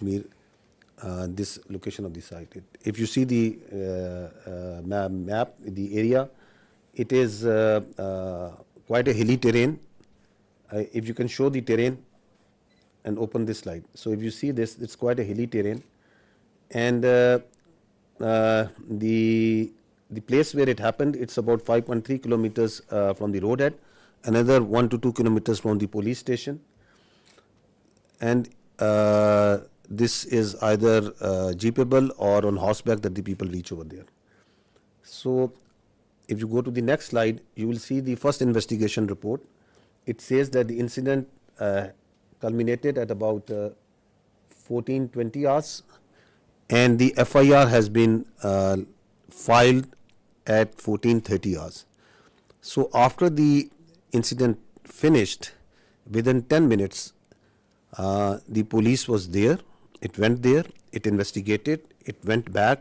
this location of the site. If you see the map, the area, it is quite a hilly terrain. If you can show the terrain and open this slide. So if you see this, it's quite a hilly terrain, and the place where it happened, it's about 5.3 kilometers from the roadhead, another 1 to 2 kilometers from the police station, and this is either jeepable or on horseback that the people reach over there. So if you go to the next slide, you will see the first investigation report. It says that the incident culminated at about 14:20 hours, and the FIR has been filed at 14:30 hours. So after the incident finished, within 10 minutes, the police was there. It went there, it investigated, it went back,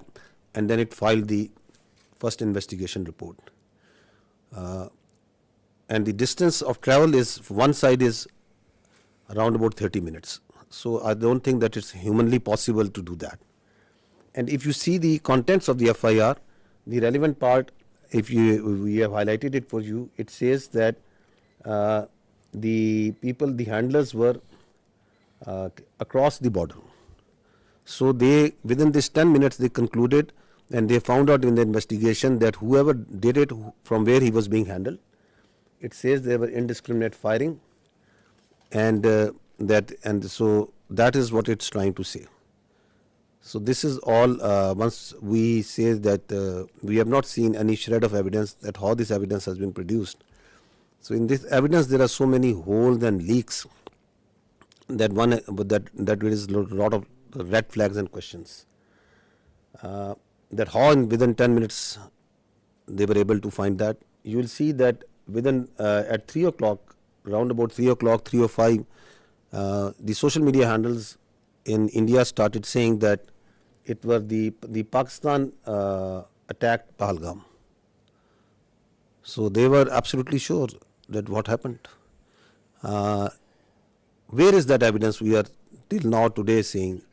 and then it filed the first investigation report. And the distance of travel is, one side is around about 30 minutes. So I don't think that it's humanly possible to do that. And if you see the contents of the FIR, the relevant part, we have highlighted it for you, it says that the people, the handlers were across the border. So they, within this 10 minutes, they concluded, and they found out in the investigation that whoever did it, from where he was being handled, it says there were indiscriminate firing, and so that is what it's trying to say. So this is all. Once we say that we have not seen any shred of evidence that how this evidence has been produced. So in this evidence there are so many holes and leaks that there is a lot of red flags and questions. That how within 10 minutes they were able to find that. You will see that within at 3 o'clock, around about 3 o'clock, 3:05, the social media handles in India started saying that it were the Pakistan attacked Pahalgam. So they were absolutely sure that what happened. Where is that evidence? We are till now today saying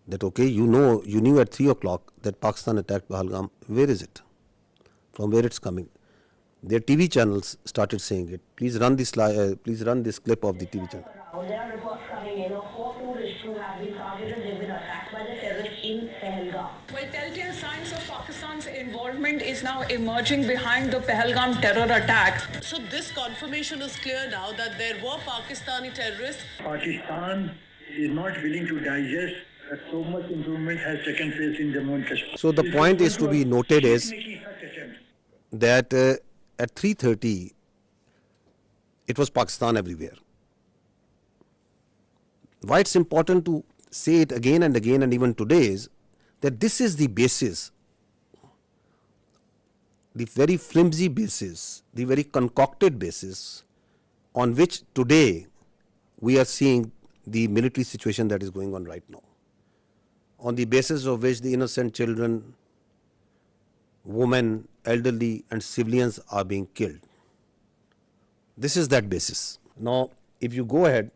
that okay, you knew at 3 o'clock that Pakistan attacked Pahalgam. Where is it? From where it's coming? Their TV channels started saying it. Please run this please run this clip of the TV channel. There are reports coming in of 4 tourists who have been targeted. They've been attacked by the terrorists in Pahalgam. Well, telltale signs of Pakistan's involvement is now emerging behind the Pahalgam terror attack. So this confirmation is clear now that there were Pakistani terrorists. Pakistan is not willing to digest that so much improvement has taken place in Jammu and Kashmir. So the point is to be noted is that at 3:30, it was Pakistan everywhere. Why it's important to say it again and again and even today is that this is the basis, the very flimsy basis, the very concocted basis on which today we are seeing the military situation that is going on right now. On the basis of which the innocent children, women, elderly and civilians are being killed. This is that basis. Now, if you go ahead,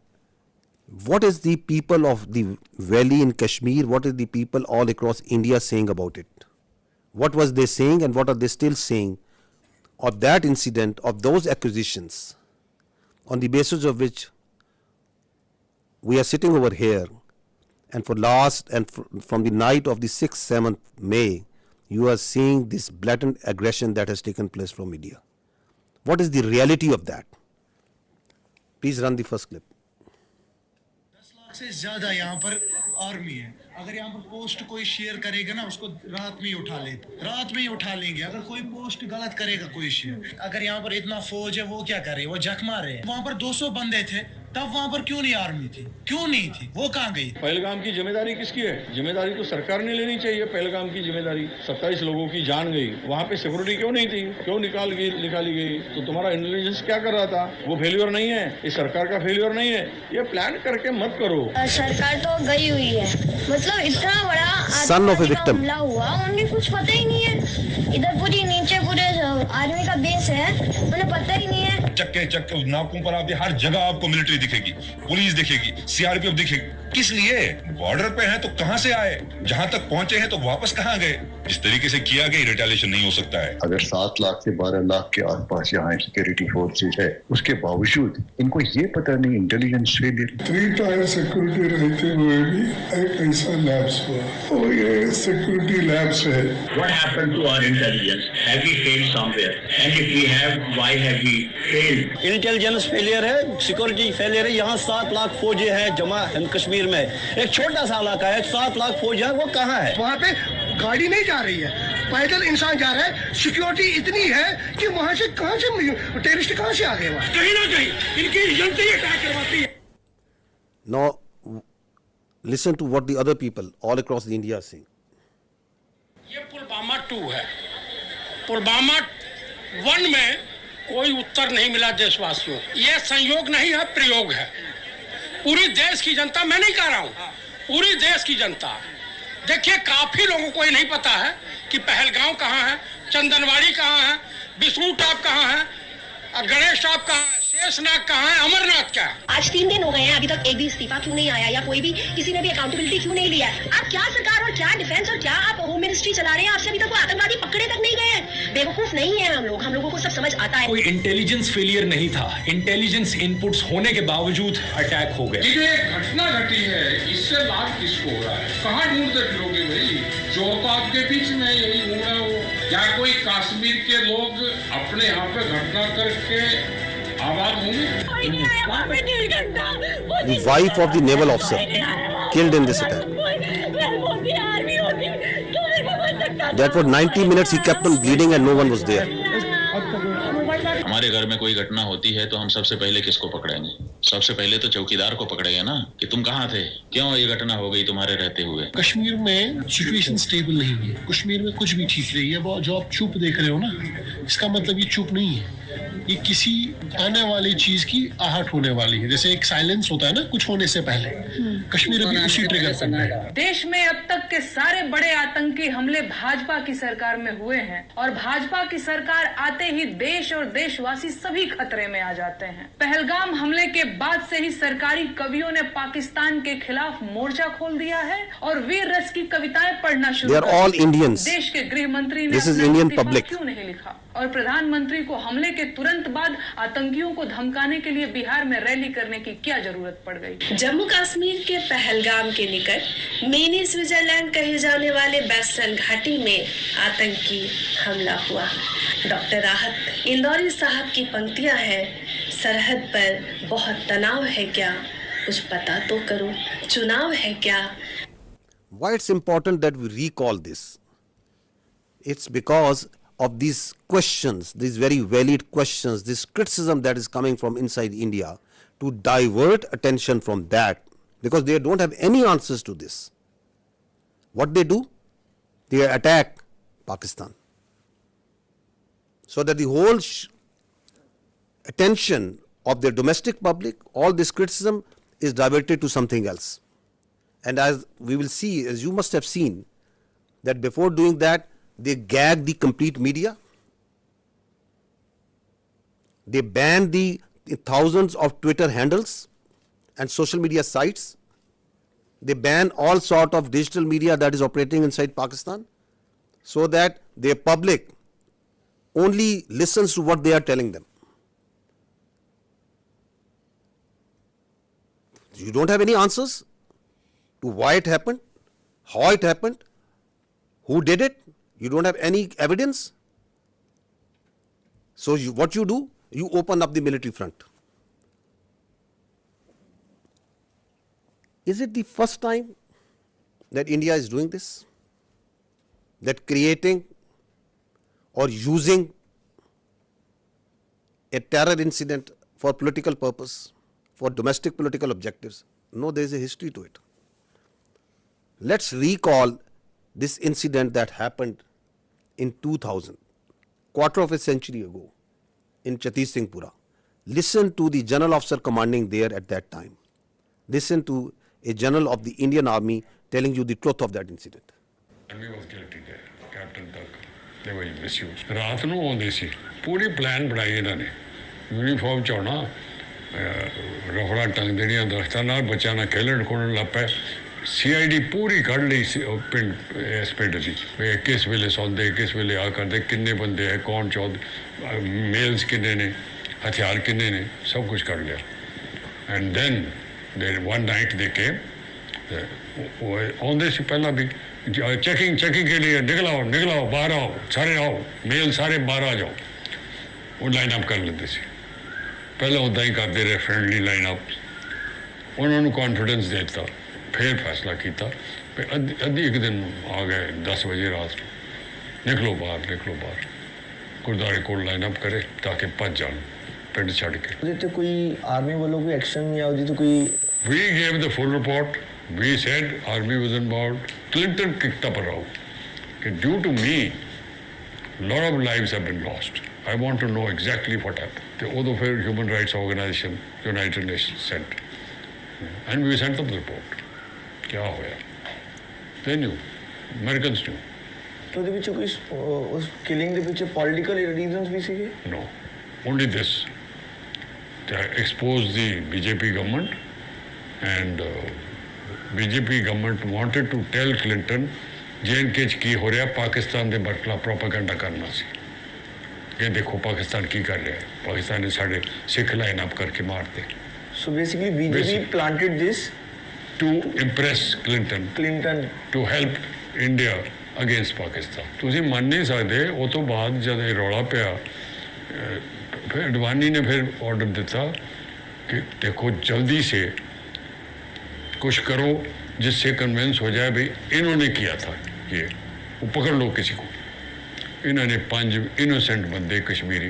what is the people of the valley in Kashmir, what is the people all across India saying about it? What was they saying and what are they still saying of that incident, of those accusations, on the basis of which we are sitting over here, and from the night of the 6th, 7th May, you are seeing this blatant aggression that has taken place from India. What is the reality of that? Please run the first clip. 10 lakh से ज्यादा यहाँ पर army है. अगर यहाँ पर post कोई share करेगा ना, उसको रात में ही उठा लेंगे. अगर कोई पोस्ट गलत करेगा कोई शेयर, अगर यहाँ पर इतना फौज है, वो क्या करे? वो जख मारे. वहाँ पर 200 बंदे थे, तब वहाँ पर क्यों नहीं आर्मी थी? क्यों नहीं थी? वो कहाँ गई? पहलगाम की जिम्मेदारी किसकी है? जिम्मेदारी तो सरकार ने लेनी चाहिए. पहलगाम की जिम्मेदारी, 27 लोगों की जान गई. वहाँ पे सिक्योरिटी क्यों नहीं थी? क्यों निकाली गई? तो तुम्हारा इंटेलिजेंस क्या कर रहा था? वो फेल्योर नहीं है, ये सरकार का फेल्योर नहीं है. ये प्लान करके मत करो. सरकार तो गई हुई है, मतलब इतना बड़ा हमला हुआ, उन्हें कुछ पता ही नहीं है. इधर पूरे आर्मी का बेस है, उन्हें पता ही नहीं है. चक्के नाकों पर आप हर जगह आपको मिलिट्री दिखेगी, पुलिस दिखेगी, सीआरपीएफ दिखेगी. किस लिए? बॉर्डर पे हैं तो कहां से आए? जहां तक पहुंचे हैं तो वापस कहां गए? इस तरीके से किया गया रिटेलिएशन नहीं हो सकता है। अगर 7 लाख से 12 लाख के आसपास यहाँ सिक्योरिटी फोर्सेस है, उसके बावजूद इनको ये पता नहीं इंटेलिजेंस फेलियर। 3 टायर सिक्योरिटी रहते हुए भी एक ऐसा लैब्स हुआ और ये सिक्योरिटी लैब्स है। What happened to our intelligence? Have we failed somewhere? And if we have, why have we failed? Intelligence failure है, सिक्योरिटी फेलियर है। यहाँ 7 लाख फौजी है जमा कश्मीर में, एक छोटा सा इलाका है, 7 लाख फौज है, वो कहाँ है? वहाँ पे गाड़ी नहीं जा रही है, पैदल इंसान जा रहा है। सिक्योरिटी इतनी है कि वहाँ से कहाँ से टेररिस्ट कहाँ से आ गए? वहाँ कहीं ना कहीं इनकी जनता ही अटैक करवाती है। Now, listen to what the other people all across the India are saying. ये पुलवामा 2 है। पुलवामा 1 में कोई उत्तर नहीं मिला देशवासियों। ये संयोग नहीं है, प्रयोग है। पूरी देश की जनता, मैं नहीं कह रहा हूँ, पूरी देश की जनता, देखिए काफी लोगों को ये नहीं पता है कि पहलगांव कहाँ है, चंदनवाड़ी कहाँ है, विष्णु टॉप कहाँ है, गणेश टॉप कहाँ है, शेषनाग कहाँ है, अमरनाथ क्या है। आज 3 दिन हो गए हैं, अभी तक एक भी इस्तीफा क्यों नहीं आया या कोई भी किसी ने भी अकाउंटेबिलिटी क्यों नहीं लिया है? आप क्या सरकार और क्या डिफेंस और क्या आप होम मिनिस्ट्री चला रहे हैं? आपसे अभी तक वो आतंकवादी पकड़े तक नहीं गए हैं। बेवकूफ नहीं है हम लोगों को सब समझ आता है। कोई इंटेलिजेंस फेलियर नहीं था, इंटेलिजेंस इनपुट्स होने के बावजूद अटैक हो गया। ये जो एक घटना घटी है, इससे लाभ किसको हो रहा है? कहाँ ढूंढते फिरोगे भाई? चोर तो आपके बीच में यही ढूंढ रहे हो। क्या कोई कश्मीर के लोग अपने यहाँ पे घटना करके आबाद होंगे? The wife of the naval officer killed in this attack. That for 90 minutes he kept on bleeding and no one was there. हमारे घर में कोई घटना होती है तो हम सबसे पहले किसको पकड़ेंगे? सबसे पहले तो चौकीदार को पकड़ेंगे ना, कि तुम कहाँ थे, क्यों ये घटना हो गई तुम्हारे रहते हुए। कश्मीर में सिचुएशन स्टेबल नहीं है, कश्मीर में कुछ भी ठीक नहीं है। वो जो आप चुप देख रहे हो ना, इसका मतलब ये चुप नहीं है, ये किसी आने वाली चीज की आहट होने वाली है। जैसे एक साइलेंस होता है ना कुछ होने से पहले, कश्मीर भी उसी ट्रिगर पर है। देश में अब तक के सारे बड़े आतंकी हमले भाजपा की सरकार में हुए हैं और भाजपा की सरकार आते ही देश और देशवासी सभी खतरे में आ जाते हैं। पहलगाम हमले के बाद से ही सरकारी कवियों ने पाकिस्तान के खिलाफ मोर्चा खोल दिया है और वीर रस की कविताएं पढ़ना शुरू कर दी। देश के गृह मंत्री ने क्यों नहीं लिखा और प्रधानमंत्री को हमले के तुरंत बाद आतंकियों को धमकाने के लिए बिहार में रैली करने की क्या जरूरत पड़ गई? जम्मू कश्मीर के पहलगाम के निकट मिनी स्विट्जरलैंड कहे जाने वाले बेस्टर्न घाटी में आतंकी हमला हुआ। डॉक्टर राहत इंदौरी साहब की पंक्तियां हैं, सरहद पर बहुत तनाव है क्या, कुछ पता तो करो, चुनाव है क्या। Why it's important that we recall this? It's because of these questions, these very valid questions, this criticism that is coming from inside India to divert attention from that, because they don't have any answers to this. What they do? They attack Pakistan, so that the whole attention of their domestic public, all this criticism is diverted to something else. And as we will see, as you must have seen, that before doing that, they gagged the complete media. They banned the thousands of Twitter handles and social media sites. They banned all sort of digital media that is operating inside Pakistan, so that their public only listens to what they are telling them. You don't have any answers to why it happened, how it happened, who did it. You don't have any evidence. So what you do, you open up the military front. Is it the first time that India is doing this? That creating or using a terror incident for political purpose, for domestic political objectives? No, there is a history to it. Let's recall this incident that happened in 2000, quarter of a century ago, in Chhattis Singhpura. Listen to the general officer commanding there at that time. Listen to a general of the Indian Army telling you the truth of that incident. He was guilty there, Captain Tuck. They were misused. रात ਨੂੰ ਆਉਂਦੇ ਸੀ, ਪੂਰੀ plan ਬਣਾਈ ਇਹਨਾਂ ਨੇ, uniform ਚਾਉਣਾ रफड़ा टंग देनिया दरख्तां नाल बच्चा ना खेलन खोलन लग पे CID पूरी कढ़ ली पिंड इस पिंड दी किस वेले सौंदे किस वेले आ करदे किन्ने बंदे है कौन चौध मेल्स किन्ने ने हथियार किन्ने ने सब कुछ कर लिया and then one night they came आउंदे से पहला भी चेकिंग के लिए निकलाओ बाहर आओ सारे आओ मेल सारे बाहर आ जाओ वो लाइन अप कर लेते सी पहले उदा ही करते रहे फ्रेंडली लाइन अप उन्होंने कॉन्फिडेंस देता फिर फैसला किया अद्धी एक दिन आ गए 10 बजे रात निकलो बाहर गुरुद्वारे को लाइन अप करे ताकि भज जान पिंड छड़ के तो कोई आर्मी वालों कोई एक्शन या तो कोई We gave the full report. We said army was involved. Clinton kicked up a row. Due to me, a lot of lives have been lost. I want to know exactly what happened. The Oath of Human Rights Organization, United Nations sent. And we sent them the report. क्या होया? They knew. Americans knew. तो दे पीछे कोई उस killing दे पीछे political reasons भी सीगे? No. Only this. To expose the BJP government. And BJP government wanted to tell Clinton J&K की हो रहा पाकिस्तान दे बटला प्रोपेगेंडा करना सी कि देखो पाकिस्तान की कर रहा है पाकिस्तान ने साढ़े सिख लाइन अप करके मारते So basically BJP planted this to impress Clinton to help India against Pakistan. तुसी मान नहीं सकते वो तो बाद जब ये रौला पिया फिर अडवाणी ने फिर ऑर्डर दिता कि देखो जल्दी से कुछ करो जिससे कन्विंस हो जाए भाई इन्होंने किया था ये वो पकड़ लो किसी को इन्होंने 5 इनोसेंट बंदे कश्मीरी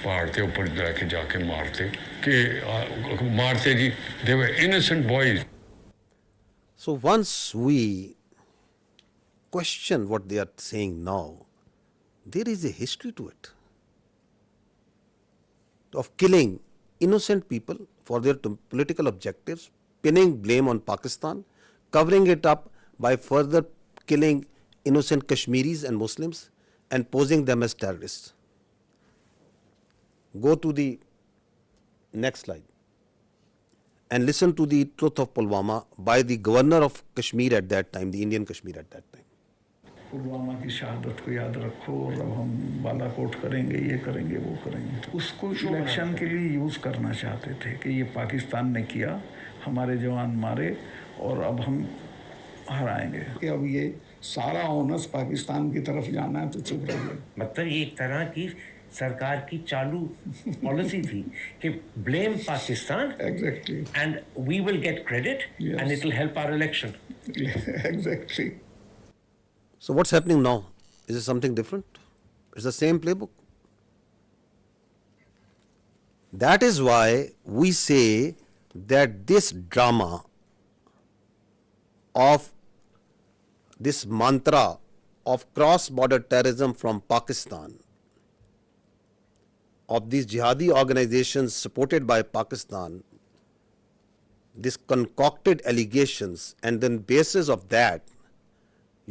पहाड़ के ऊपर जाके मारते जी they were innocent boys So once we question what they are saying now, there is a history to it of killing innocent people for their political objectives, pinning blame on Pakistan, covering it up by further killing innocent Kashmiris and Muslims and posing them as terrorists. Go to the next slide and listen to the truth of Pulwama by the governor of Kashmir at that time, the Indian Kashmir at that time. Pulwama की शहादत को याद रखो और अब हम बालाकोट करेंगे ये करेंगे वो करेंगे उसको इलेक्शन के लिए यूज़ करना चाहते थे कि ये पाकिस्तान ने किया हमारे जवान मारे और अब हम हराएंगे कि अब ये सारा ओनस पाकिस्तान की तरफ जाना है तो चुप रहिए मतलब ये एक तरह की सरकार की चालू पॉलिसी थी कि blame Pakistan exactly and we will get credit and it will help our election exactly So what's happening now? Is it something different? It's the same playbook. That is why we say that this drama of this mantra of cross-border terrorism from Pakistan, of these jihadi organizations supported by Pakistan, these concocted allegations, and then basis of that,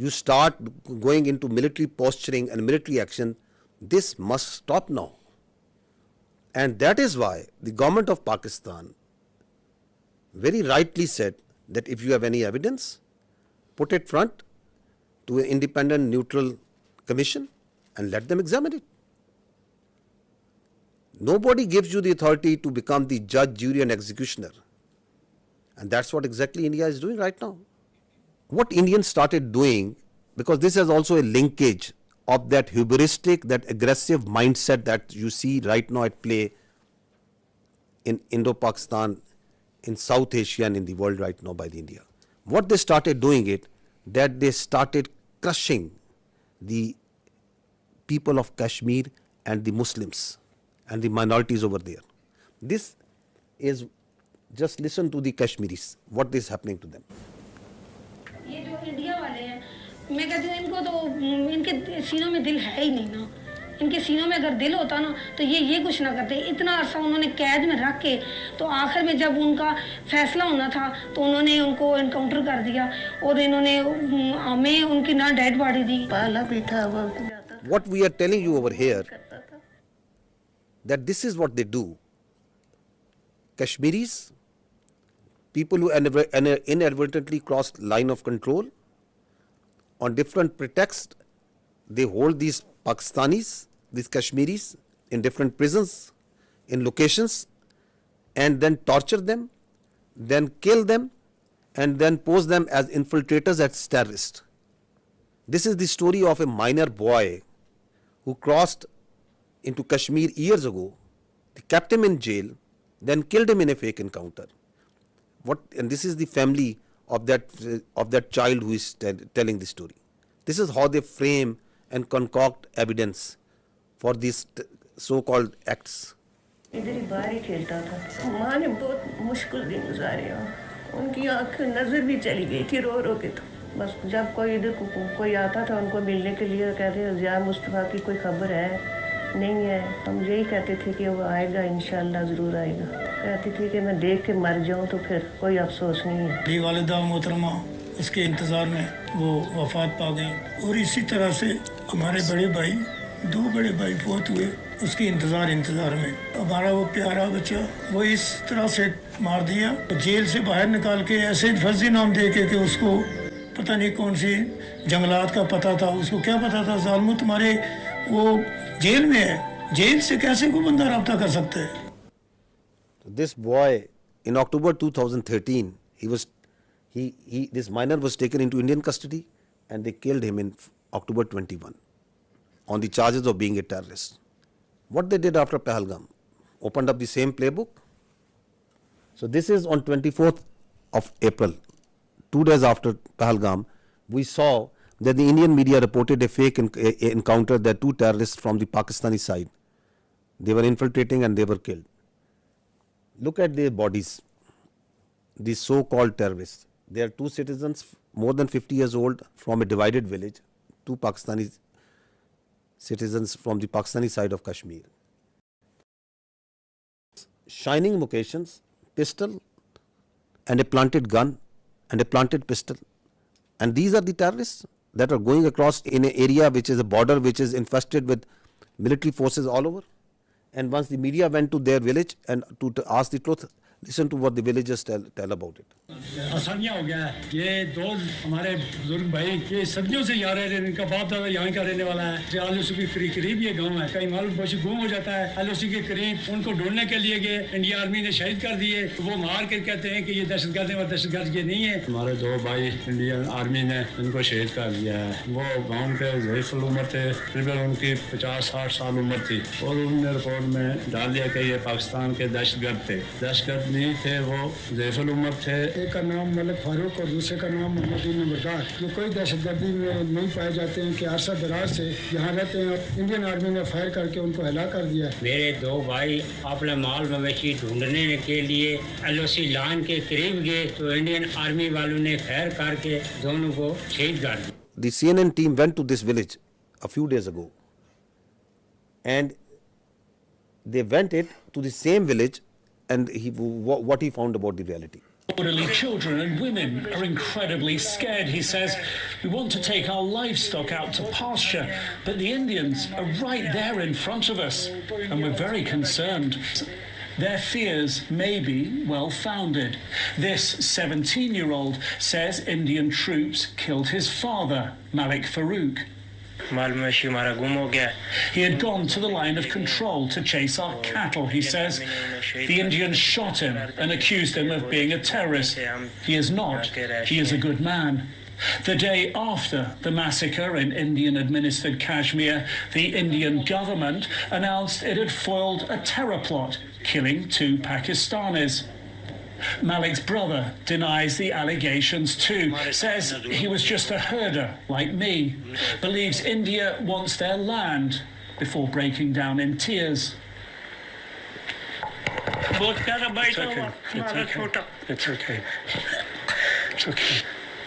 you start going into military posturing and military action. This must stop now. And that is why the government of Pakistan very rightly said that if you have any evidence, put it front to an independent, neutral commission and let them examine it. Nobody gives you the authority to become the judge, jury and executioner. And that's what exactly India is doing right now. What Indians started doing, because this has also a linkage of that hubristic, that aggressive mindset that you see right now at play in Indo-Pakistan, in South Asia and in the world right now by the India. What they started doing it, that they started crushing the people of Kashmir and the Muslims and the minorities over there. This is, just listen to the Kashmiris, what is happening to them. ये जो India वाले हैं मैं कहती हूँ इनको तो इनके सीनों में दिल है ही नहीं ना इनके सीनों में अगर दिल होता ना तो ये कुछ ना करते इतना अरसा उन्होंने कैद में रख के तो आखिर में जब उनका फैसला होना था तो उन्होंने उनको एनकाउंटर कर दिया और इन्होंने हमें उनकी ना डेड बॉडी दी पाला भी था What we are telling you over here, that this is what they do. Kashmiris, people who inadvertently crossed line of control. On different pretexts, they hold these Pakistanis, these Kashmiris, in different prisons, in locations, and then torture them, then kill them, and then pose them as infiltrators as terrorists. This is the story of a minor boy who crossed into Kashmir years ago. They kept him in jail, then killed him in a fake encounter. And this is the family of that child who is telling the story. This is how they frame and concoct evidence for these so-called acts. इधर ही बाहर ही खेलता था। माँ ने बहुत मुश्किल दिन गुजारे उनकी आँख नज़र भी चली गई थी रो रो के। तो बस जब कोई इधर कोई आता था उनको मिलने के लिए कहते ज़िया मुस्तफ़ा की कोई खबर है नहीं है। हम यही कहते थे कि वो आएगा इंशाल्लाह ज़रूर आएगा। कहती थी कि मैं देख के मर जाऊँ तो फिर कोई अफसोस नहीं है। मेरी वालिदा मोहतरमा उसके इंतज़ार में वो वफ़ात पा गई और इसी तरह से हमारे बड़े भाई 2 बड़े भाई फौत हुए उसके इंतज़ार में। हमारा वो प्यारा बच्चा वो इस तरह से मार दिया जेल से बाहर निकाल के ऐसे फर्जी नाम दे के कि उसको पता नहीं कौन सी जंगलात का पता था। उसको क्या पता था ज़ालिमो तुम्हारे वो जेल में है, जेल से कैसे कोई बंदा रब्ता कर सकता है। This boy in October 2013 this minor was taken into Indian custody and they killed him in October 21 on the charges of being a terrorist. What they did after Pahalgam, opened up the same playbook. So this is on 24th of April, 2 days after Pahalgam, we saw that the Indian media reported a fake encounter that 2 terrorists from the Pakistani side, they were infiltrating and they were killed. Look at their bodies, these so-called terrorists. They are 2 citizens more than 50 years old from a divided village, 2 Pakistani citizens from the Pakistani side of Kashmir. Shining mocations, pistol and a planted gun and a planted pistol. And these are the terrorists that are going across in an area which is a border which is infested with military forces all over. And once the media went to their village and to ask the truth, listen to what the villagers tell about it. आसानियाँ हो गया है ये 2 हमारे बुजुर्ग भाई ये सदियों से यहाँ रह रहे हैं इनका बाप दादा यहाँ का रहने वाला है आलोसी के करीब ये गांव है कहीं मालूम पशु गुम हो जाता है आलोसी के करीब उनको ढूंढने के लिए गए इंडिया आर्मी ने शहीद कर दिए तो वो मार कर कहते हैं कि ये दहशतगर्द है और दहशतगर्द ये नहीं है हमारे 2 भाई इंडियन आर्मी ने इनको शहीद कर दिया है वो गाँव के ज़ईफ़ुल उम्र थे तकरीबन उनकी 50-60 साल उम्र थी और उन्होंने रिपोर्ट में डाल दिया कि ये पाकिस्तान के दहशतगर्द थे दहशतगर्द नहीं थे वो ज़ईफ़ुल उम्र थे एक का नाम मलिक फारूक और दूसरे का नाम मोहम्मद नंबरदार जो कोई दहशतगर्दी में नहीं पाए जाते हैं कि अरसा दराज से यहाँ रहते हैं और इंडियन आर्मी ने फायर करके उनको हला कर दिया मेरे 2 भाई अपने माल मवेशी ढूंढने के लिए एलओसी लाइन के करीब गए तो इंडियन आर्मी वालों ने फायर करके दोनों को शहीद कर दिया The CNN team went to this village a few days ago and they went to the same village and what he found about the reality. Elderly children and women are incredibly scared. He says, we want to take our livestock out to pasture, but the Indians are right there in front of us, and we're very concerned. Their fears may be well-founded. This 17-year-old says Indian troops killed his father, Malik Farouk. He had gone to the line of control to chase our cattle, he says. The Indians shot him and accused him of being a terrorist. He is not. He is a good man. The day after the massacre in Indian-administered Kashmir, the Indian government announced it had foiled a terror plot, killing 2 Pakistanis. Malik's brother denies the allegations too, says he was just a herder like me, believes India wants their land before breaking down in tears. It's okay. It's okay. It's okay.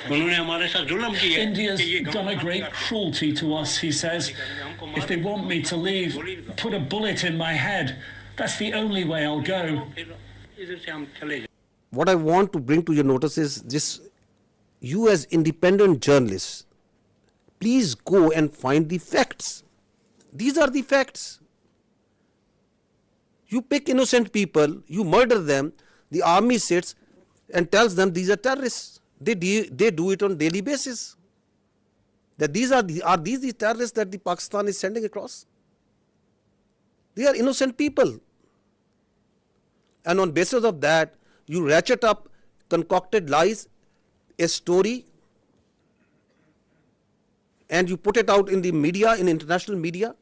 India's done a great cruelty to us, he says. If they want me to leave, put a bullet in my head. That's the only way I'll go. What I want to bring to your notice is this: you as independent journalists, please go and find the facts. These are the facts. You pick innocent people, you murder them, The army sits and tells them these are terrorists. They do it on daily basis. That these are these the terrorists that the Pakistan is sending across? They are innocent people. And on basis of that, you ratchet up concocted lies, a story, and you put it out in the media, in international media.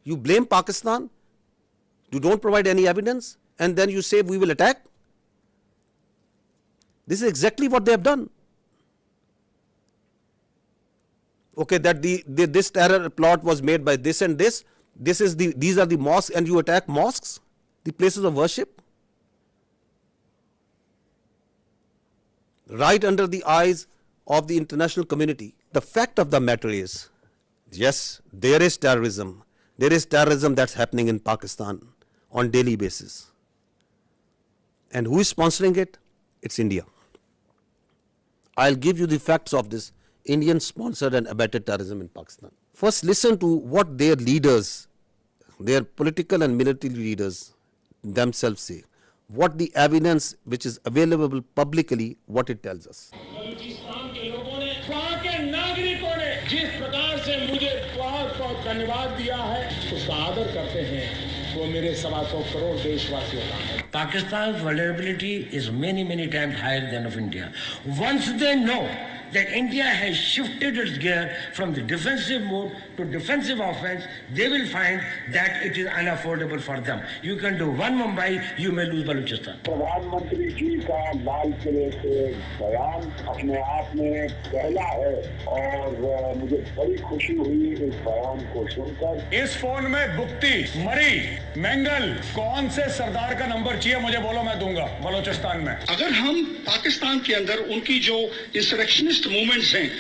You blame Pakistan. You don't provide any evidence, and then you say we will attack. This is exactly what they have done. Okay, that this terror plot was made by this and this. These are the mosques, and you attack mosques, the places of worship, right under the eyes of the international community. The fact of the matter is, yes, there is terrorism. There is terrorism that's happening in Pakistan on daily basis. And who is sponsoring it? It's India. I'll give you the facts of this Indian sponsored and abetted terrorism in Pakistan. First, listen to what their leaders, their political and military leaders themselves say. What the evidence which is available publicly, what it tells us. Balochistan के लोगों ने, वहाँ के नागरिकों ने जिस प्रकार से मुझे बहुत बहुत धन्यवाद दिया है, उसका आदर करते हैं, वो मेरे 125 करोड़ देशवासियों का है. Pakistan's vulnerability is many times higher than of India. Once they know that India has shifted its gear from the defensive mode to defensive offense, they will find that it is unaffordable for them. You can do one Mumbai, you may lose Balochistan. प्रधानमंत्री जी का लाल किले से बयान अपने आप में पहला है और मुझे बड़ी खुशी हुई इस बयान को सुनकर. इस फोन में बुक्ति, मरी, मैंगल, कौन से सरदार का नंबर चाहिए मुझे बोलो, मैं दूंगा बलोचिस्तान में. अगर हम पाकिस्तान के अंदर उनकी जो इंसरेक्शनिस्ट मूवमेंट्स हैं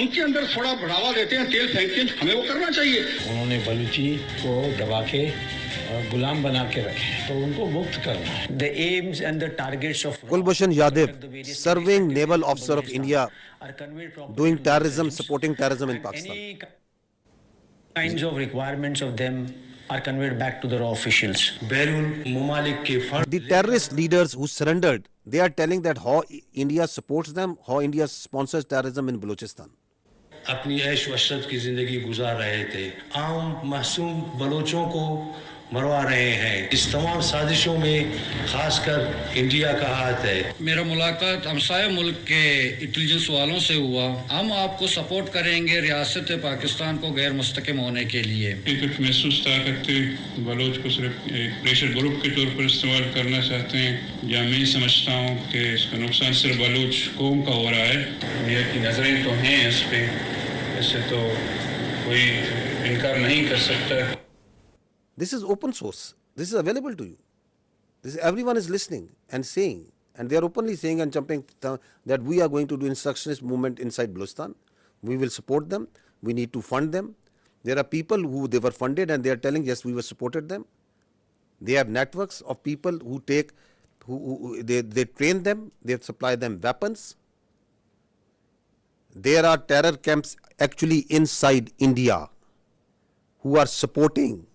उनके अंदर थोड़ा बढ़ावा देते हैं, तेल फेंकते हैं, हमें वो करना चाहिए. उन्होंने बलूची को दबा के गुलाम बना के रखे, तो उनको मुक्त करना है. The aims and the targets of Kulbhushan Yadav, serving naval officer of India, doing terrorism, supporting terrorism in Pakistan. Any kinds of requirements of them are conveyed back to the raw officials. The terrorist leaders who surrendered, they are telling that how India supports them, how India sponsors terrorism in Balochistan. अपनी ऐश वशरत की जिंदगी गुजार रहे थे, आम मासूम बलोचों को मरवा रहे हैं. इस तमाम साजिशों में खासकर इंडिया का हाथ है. मेरा मुलाकात हमसाया मुल्क के इंटेलिजेंस वालों से हुआ. हम आपको सपोर्ट करेंगे रियासत पाकिस्तान को गैर मुस्तकिम होने के लिए. कुछ महसूस करते बलोच को सिर्फ एक प्रेशर ग्रुप के तौर पर इस्तेमाल करना चाहते हैं, या मैं समझता हूँ कि इसका नुकसान सिर्फ बलोच कौम का हो रहा है. दुनिया की नजरें तो हैं इस पे, इससे तो कोई इनकार नहीं कर सकता. This is open source. This is available to you. Everyone is listening and saying, and they are openly saying and jumping that we are going to do insurrectionist movement inside Balochistan. We will support them. We need to fund them. There are people who they were funded and they are telling, yes, we were supported them. They have networks of people who they train them, they supply them weapons. There are terror camps actually inside India who are supporting,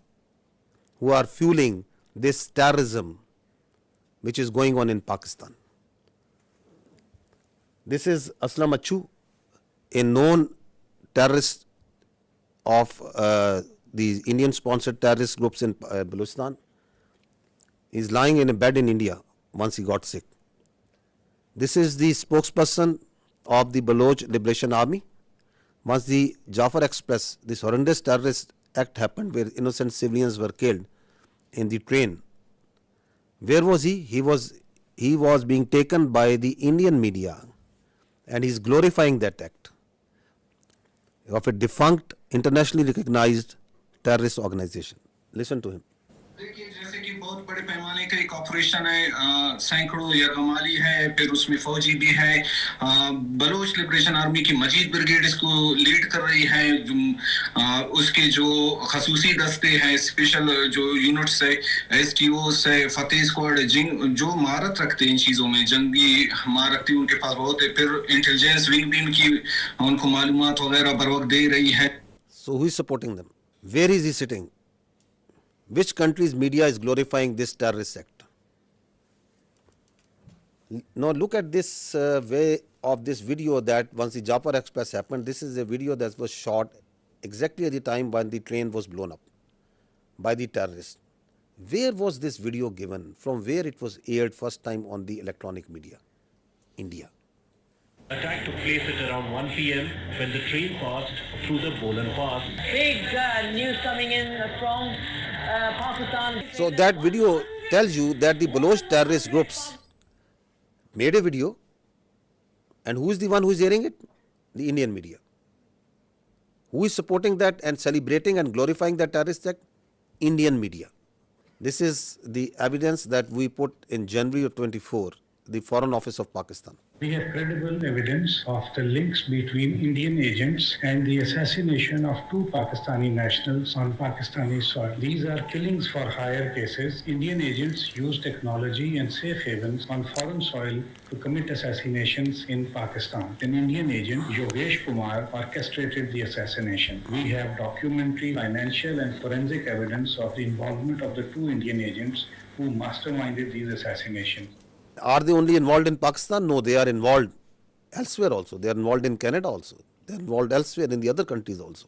who are fueling this terrorism which is going on in Pakistan. This is Aslam Achu, a known terrorist of the Indian-sponsored terrorist groups in Balochistan. He's lying in a bed in India once he got sick. This is the spokesperson of the Baloch Liberation Army. Once the Jafar Express, this horrendous terrorist act happened where innocent civilians were killed in the train. Where was he? He was being taken by the Indian media, and he's glorifying that act of a defunct, internationally recognized terrorist organization. Listen to him. देखिए, जैसे कि बहुत बड़े पैमाने का एक operation है, सैकड़ों यरगमाली है, फिर उसमें फौजी भी है. बलोच लिबरेशन आर्मी की मजीद ब्रिगेड इसको लीड कर रही है. उसके जो खसूसी दस्ते हैं, स्पेशल जो यूनिट्स है, एसटीओस है, फतेह स्क्वाड, जो महारत रखते हैं इन चीज़ों में, जंगी महारत उनके पास बहुत है. फिर इंटेलिजेंस विंग भी उनकी उनको मालूमात वगैरह बर वक्त दे रही है. So who is supporting them? Where is he sitting? Which country's media is glorifying this terrorist act? Now look at this way of this video that once the Jafar Express happened, this is a video that was shot exactly at the time when the train was blown up by the terrorists. Where was this video given? From where it was aired first time on the electronic media? India. Attack took place at around 1 p.m. when the train passed through the Bolan Pass. Big news coming in from Pakistan. So that video tells you that the Baloch terrorist groups made a video, and who is the one who is airing it? The Indian media. Who is supporting that and celebrating and glorifying that terrorist act? Indian media. This is the evidence that we put in January of 24, the Foreign Office of Pakistan. We have credible evidence of the links between Indian agents and the assassination of 2 Pakistani nationals on Pakistani soil. These are killings for hire cases. Indian agents use technology and safe havens on foreign soil to commit assassinations in Pakistan. An Indian agent, Yogesh Kumar, orchestrated the assassination. We have documentary, financial and forensic evidence of the involvement of the 2 Indian agents who masterminded these assassinations. Are they only involved in Pakistan? No, they are involved elsewhere also. They are involved in Canada also. They are involved elsewhere in the other countries also.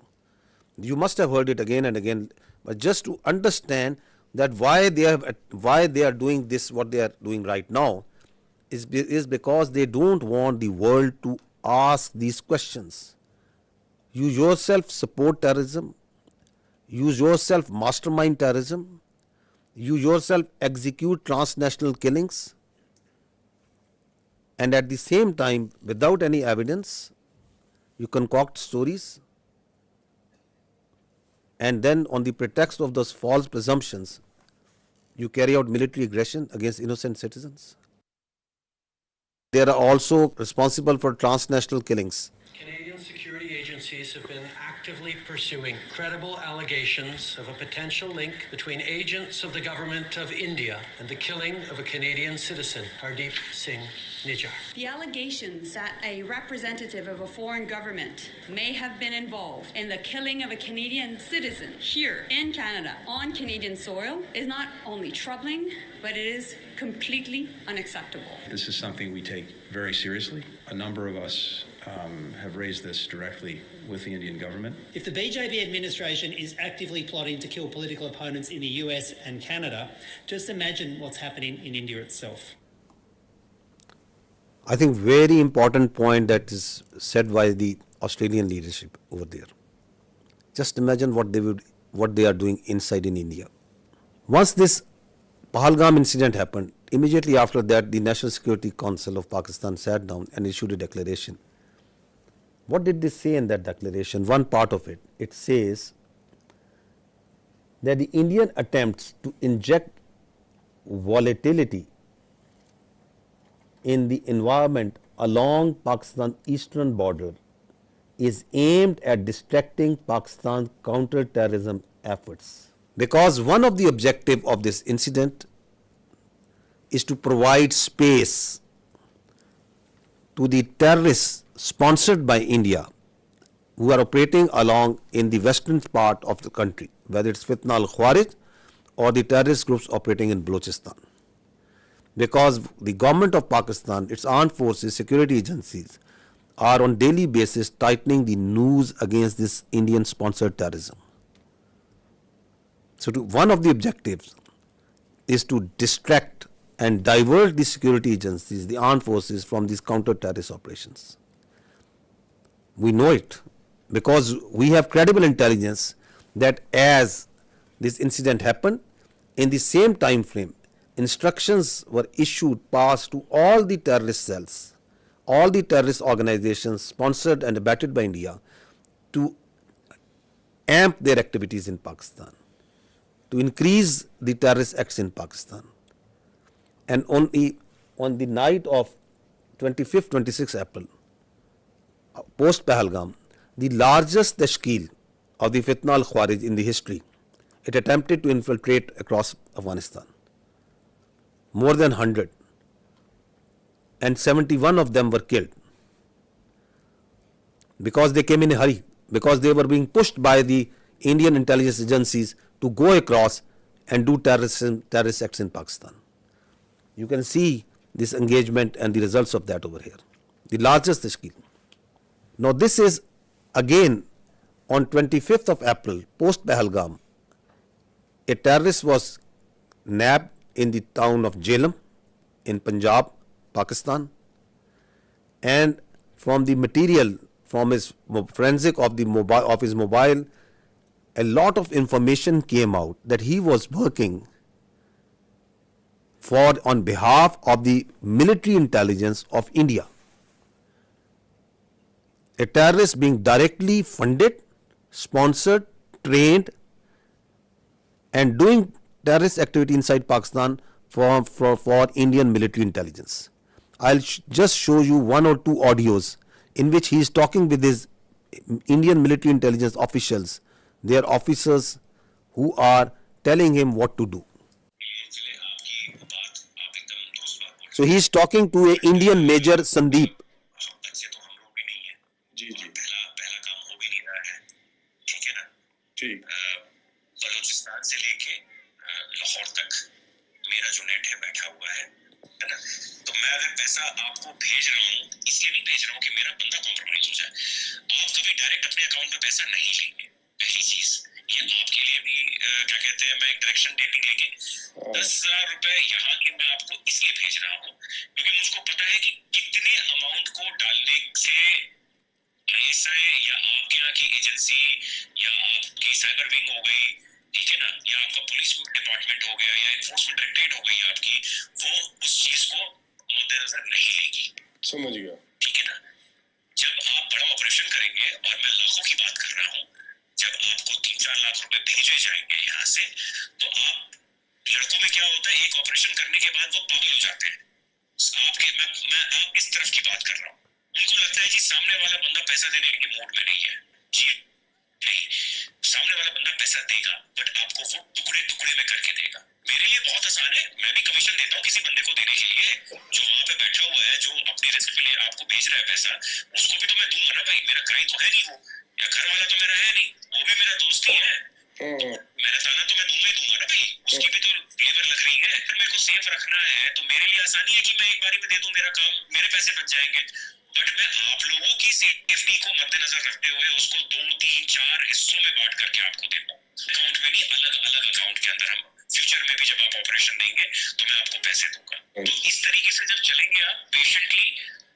You must have heard it again and again. But just to understand that why they are doing this, what they are doing right now, is because they don't want the world to ask these questions. You yourself support terrorism. You yourself mastermind terrorism. You yourself execute transnational killings. And at the same time, without any evidence, you concoct stories, and then on the pretext of those false presumptions, you carry out military aggression against innocent citizens. They are also responsible for transnational killings. Canadian security agencies have been actively pursuing credible allegations of a potential link between agents of the government of India and the killing of a Canadian citizen, Hardeep Singh Nijjar. The allegations that a representative of a foreign government may have been involved in the killing of a Canadian citizen here in Canada on Canadian soil is not only troubling, but it is completely unacceptable. This is something we take very seriously. A number of us have raised this directly with the Indian government. If the BJP administration is actively plotting to kill political opponents in the US and Canada, just imagine what's happening in India itself. I think very important point that is said by the Australian leadership over there. Just imagine what they are doing inside in India. Once this Pahalgam incident happened, immediately after that the National Security Council of Pakistan sat down and issued a declaration. What did they say in that declaration? One part of it, it says that the Indian attempts to inject volatility in the environment along Pakistan's eastern border is aimed at distracting Pakistan's counter-terrorism efforts. Because one of the objectives of this incident is to provide space to the terrorists sponsored by India who are operating along in the western part of the country, whether it's Fitna al-Khawarij or the terrorist groups operating in Balochistan. Because the government of Pakistan, its armed forces, security agencies are on daily basis tightening the noose against this Indian sponsored terrorism. So one of the objectives is to distract and divert the security agencies, the armed forces from these counter-terrorist operations. We know it because we have credible intelligence that as this incident happened, in the same time frame, instructions were passed to all the terrorist cells, all the terrorist organizations sponsored and abetted by India to amp their activities in Pakistan, to increase the terrorist acts in Pakistan. And on the night of 25th, 26th April, post Pahalgam, the largest tashkeel of the Fitna al-Khawarij in the history, it attempted to infiltrate across Afghanistan. More than 100, and 71 of them were killed because they came in a hurry, because they were being pushed by the Indian intelligence agencies to go across and do terrorist acts in Pakistan. You can see this engagement and the results of that over here. The largest tashkeel. Now this is again on 25th of April, post Pahalgam, a terrorist was nabbed in the town of Jhelum in Punjab, Pakistan, and from the material, from his forensic of his mobile, a lot of information came out that he was working on behalf of the military intelligence of India. A terrorist being directly funded, sponsored, trained, and doing terrorist activity inside Pakistan for Indian military intelligence. I'll just show you one or two audios in which he is talking with his Indian military intelligence officials, their officers who are telling him what to do. So he is talking to an Indian Major Sandeep. Balochistan से लेके लाहौर तक मेरा जो net है बैठा हुआ है ना, तो मैं अगर पैसा आपको भेज रहा हूँ इसलिए नहीं भेज रहा हूँ कि मेरा बंदा कॉम्प्रोमाइज हो जाए। आप कभी डायरेक्ट अपने अकाउंट में पैसा नहीं लेंगे, पहली चीज ये आपके लिए भी क्या कहते हैं, मैं एक डायरेक्शन देती लेंगे 10,000 रुपए यहाँ के मैं आपको इसलिए भेज रहा हूँ क्योंकि मुझको पता है कि कितने अमाउंट को डालने से ISI या आपके यहाँ की एजेंसी या आपकी साइबर विंग हो गई, ठीक है ना, या आपका पुलिस डिपार्टमेंट हो गया या एनफोर्समेंट डायरेक्टरेट हो गई आपकी, वो उस चीज को मद्देनजर नहीं लेगी। समझ गया, ठीक है ना। जब आप बड़ा ऑपरेशन करेंगे, और मैं लाखों की बात कर रहा हूँ, जब आपको 3-4 लाख रुपए भेजे जाएंगे यहाँ से, तो आप लड़कों में क्या होता है, एक ऑपरेशन करने के बाद वो पागल हो जाते हैं। मैं आप इस तरफ की बात कर रहा हूँ। उनको लगता है जी सामने वाला बंदा पैसा देने के मूड में नहीं है। जी नहीं, सामने वाला बंदा पैसा देगा, बट आपको वो टुकड़े टुकड़े में करके देगा। मेरे लिए बहुत आसान है, मैं भी कमीशन देता हूँ किसी बंदे को देने के लिए, जो वहां पे बैठा हुआ है, जो अपनी रिस्क पे ले आपको भेज रहा है पैसा, उसको भी तो मैं दूंगा ना भाई, मेरा क्राइम तो है नहीं वो, या घर वाला तो मेरा है नहीं, वो भी मेरा दोस्त ही है, मेरा ताना तो मैं दूंगा ही दूंगा ना भाई, उसकी भी तो लेबर लग रही है। फिर मेरे को सेफ रखना है तो मेरे लिए आसानी है कि मैं एक बारी में दे दूं, मेरा काम, मेरे पैसे बच जाएंगे। बट मैं आप लोगों की सेफ्टी को मद्देनजर रखते हुए उसको 2-3-4 हिस्सों में बांट करके आपको देता हूँ, अकाउंट में नहीं, अलग अलग अकाउंट के अंदर। हम फ्यूचर में भी जब आप ऑपरेशन देंगे तो मैं आपको पैसे दूंगा। तो इस तरीके से जब चलेंगे आप पेशेंटली,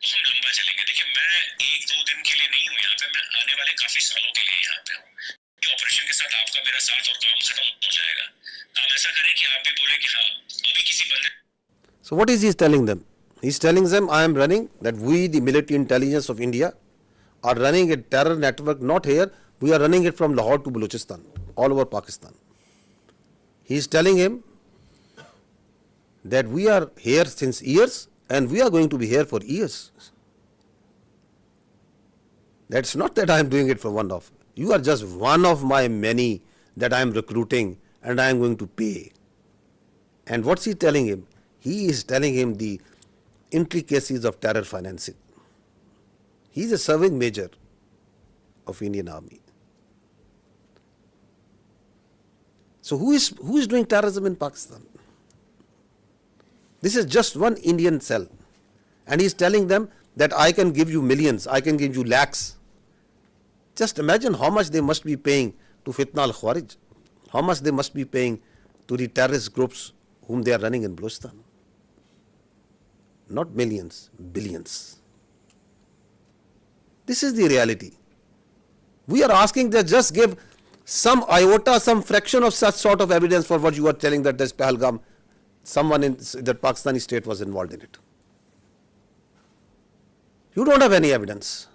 तो हम लंबा चलेंगे। देखिए मैं 1-2 दिन के लिए नहीं हूँ यहाँ पे, मैं आने वाले काफी सालों के लिए यहाँ पे हूँ। ऑपरेशन के साथ आपका मेरा साथ और काम खत्म हो जाएगा। हम ऐसा करें कि आप भी बोले कि हाँ अभी किसी बंदे। So what is he telling them? He's telling them, I am running, that we, the military intelligence of India, are running a terror network, not here, we are running it from Lahore to Balochistan, all over Pakistan. He is telling him that we are here since years and we are going to be here for years. That's not that I am doing it for one off. You are just one of my many that I am recruiting and I am going to pay. And what's he telling him? He is telling him the intricacies of terror financing. He is a serving major of Indian Army. So who is doing terrorism in Pakistan? This is just one Indian cell. And he is telling them that I can give you millions, I can give you lakhs. Just imagine how much they must be paying to Fitna al-Khawarij, how much they must be paying to the terrorist groups whom they are running in Balochistan. Not millions, billions. This is the reality. We are asking that just give some iota, some fraction of such sort of evidence for what you are telling that this Pahalgam, someone in that Pakistani state was involved in it. You don't have any evidence.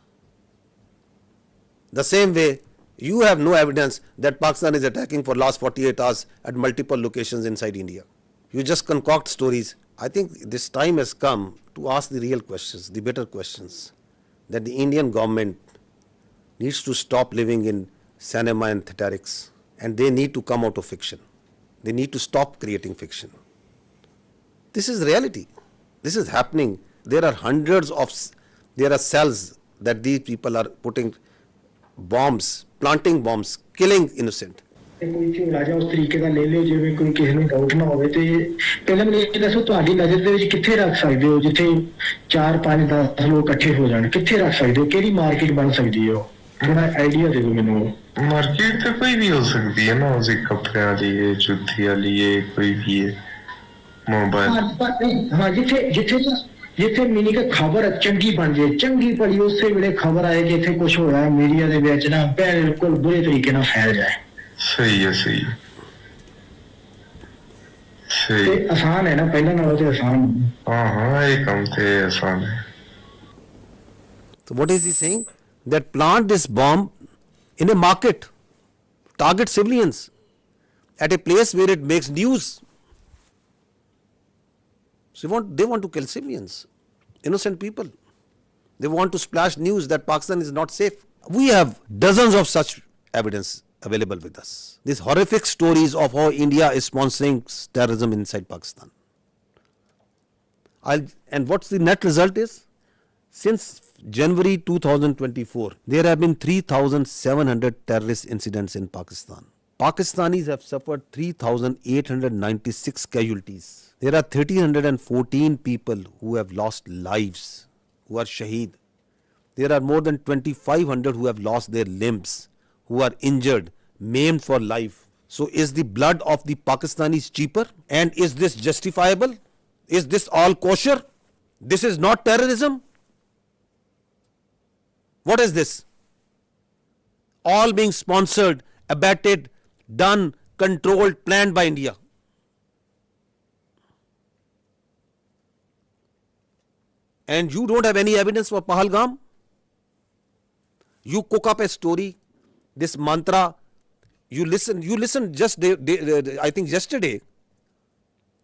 The same way, you have no evidence that Pakistan is attacking for last 48 hours at multiple locations inside India. You just concoct stories. I think this time has come to ask the real questions, the better questions, that the Indian government needs to stop living in cinema and theatrics, and they need to come out of fiction. They need to stop creating fiction. This is reality. This is happening. There are there are cells that these people are putting bombs, planting bombs, killing innocent. ਕੋਈ ਝੋਲਾ ਜਾਂ ਉਸ ਤਰੀਕੇ ਦਾ ਲੈ ਲਿਓ ਜਿਵੇਂ ਕੋਈ ਕਿਸੇ ਨੂੰ ਡਾਊਟ ਨਾ ਹੋਵੇ ਤੇ ਪਹਿਲਾਂ ਮੈਨੂੰ ਇਹ ਦੱਸੋ ਤੁਹਾਡੀ ਨਜ਼ਰ ਦੇ ਵਿੱਚ ਕਿੱਥੇ ਰੱਖ ਸਕਦੇ ਹੋ ਜਿੱਥੇ 4 5 10 ਲੋਕ ਇਕੱਠੇ ਹੋ ਜਾਣ ਕਿੱਥੇ ਰੱਖ ਸਕਦੇ ਹੋ ਕਿਹੜੀ ਮਾਰਕੀਟ ਬਣ ਸਕਦੀ ਹੈ ਥੋੜਾ ਆਈਡੀਆ ਦੇ ਦਿਓ ਮੈਨੂੰ मार्केट तो कोई भी हो सकती है ना उसे कपड़े वाली है जूती वाली है कोई भी है मोबाइल हाँ जिथे मीनी का खबर चंगी बन जाए चंगी पड़ी उस वे खबर आए कि इतने कुछ होया मीडिया दे विच ना बिल्कुल बुरे तरीके ना फैल जाए सही है सही ते आसान है ना पहले नालों ते आसान हाँ ये काम ते आसान है So what is he saying? That plant this bomb in a market, target civilians at a place where it makes news. So they want to kill civilians, innocent people. They want to splash news that Pakistan is not safe. We have dozens of such evidence available with us. These horrific stories of how India is sponsoring terrorism inside Pakistan. And what's the net result is? Since January 2024, there have been 3,700 terrorist incidents in Pakistan. Pakistanis have suffered 3,896 casualties. There are 1,314 people who have lost lives, who are shaheed. There are more than 2,500 who have lost their limbs, who are injured, maimed for life. So is the blood of the Pakistanis cheaper? And is this justifiable? Is this all kosher? This is not terrorism? What is this? All being sponsored, abetted, done, controlled, planned by India. And you don't have any evidence for Pahalgam? You cook up a story, this mantra, you listen just, I think yesterday,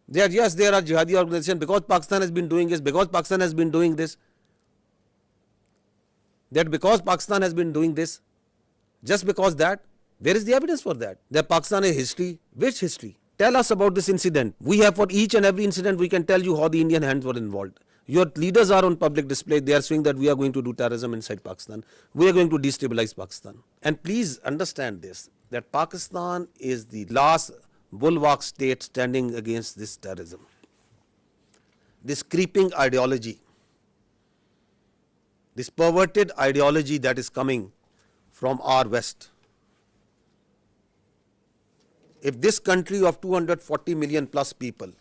that yes, there are jihadi organizations because Pakistan has been doing this, because Pakistan has been doing this. That because Pakistan has been doing this, just because that, where is the evidence for that? That Pakistan has history. Which history? Tell us about this incident. We have for each and every incident, we can tell you how the Indian hands were involved. Your leaders are on public display. They are saying that we are going to do terrorism inside Pakistan. We are going to destabilize Pakistan. And please understand this, that Pakistan is the last bulwark state standing against this terrorism. This creeping ideology, this perverted ideology that is coming from our West. If this country of 240 million plus people,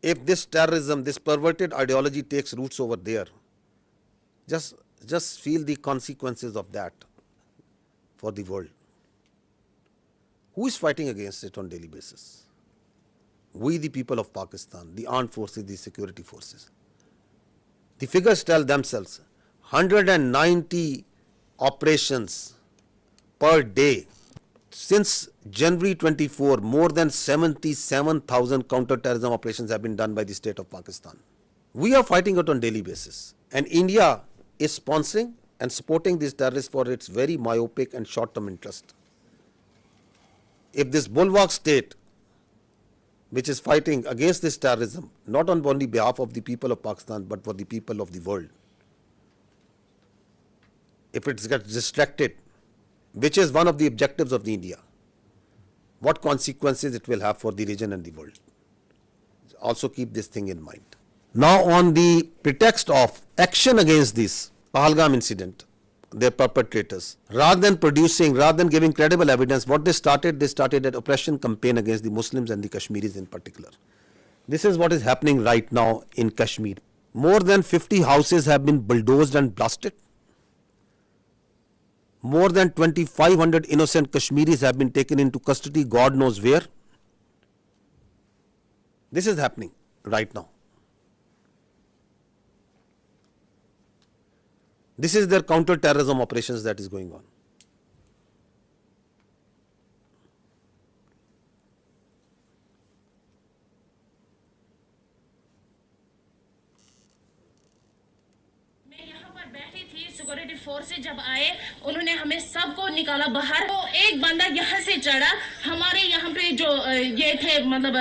if this terrorism, this perverted ideology takes roots over there, just feel the consequences of that for the world. Who is fighting against it on a daily basis? We, the people of Pakistan, the armed forces, the security forces. The figures tell themselves, 190 operations per day. Since January 24, more than 77,000 counter-terrorism operations have been done by the state of Pakistan. We are fighting it on a daily basis. And India is sponsoring and supporting these terrorists for its very myopic and short-term interest. If this bulwark state, which is fighting against this terrorism, not on only behalf of the people of Pakistan, but for the people of the world, if it gets distracted, which is one of the objectives of the India, what consequences it will have for the region and the world. Also keep this thing in mind. Now on the pretext of action against this Pahalgam incident, their perpetrators, rather than giving credible evidence, what they started an oppression campaign against the Muslims and the Kashmiris in particular. This is what is happening right now in Kashmir. More than 50 houses have been bulldozed and blasted. More than 2,500 innocent Kashmiris have been taken into custody, God knows where. This is happening right now. This is their counter-terrorism operations that is going on. Security forces जब आए उन्होंने हमें सबको निकाला बाहर। तो एक बंदा यहाँ से चढ़ा, हमारे यहाँ पे जो ये थे मतलब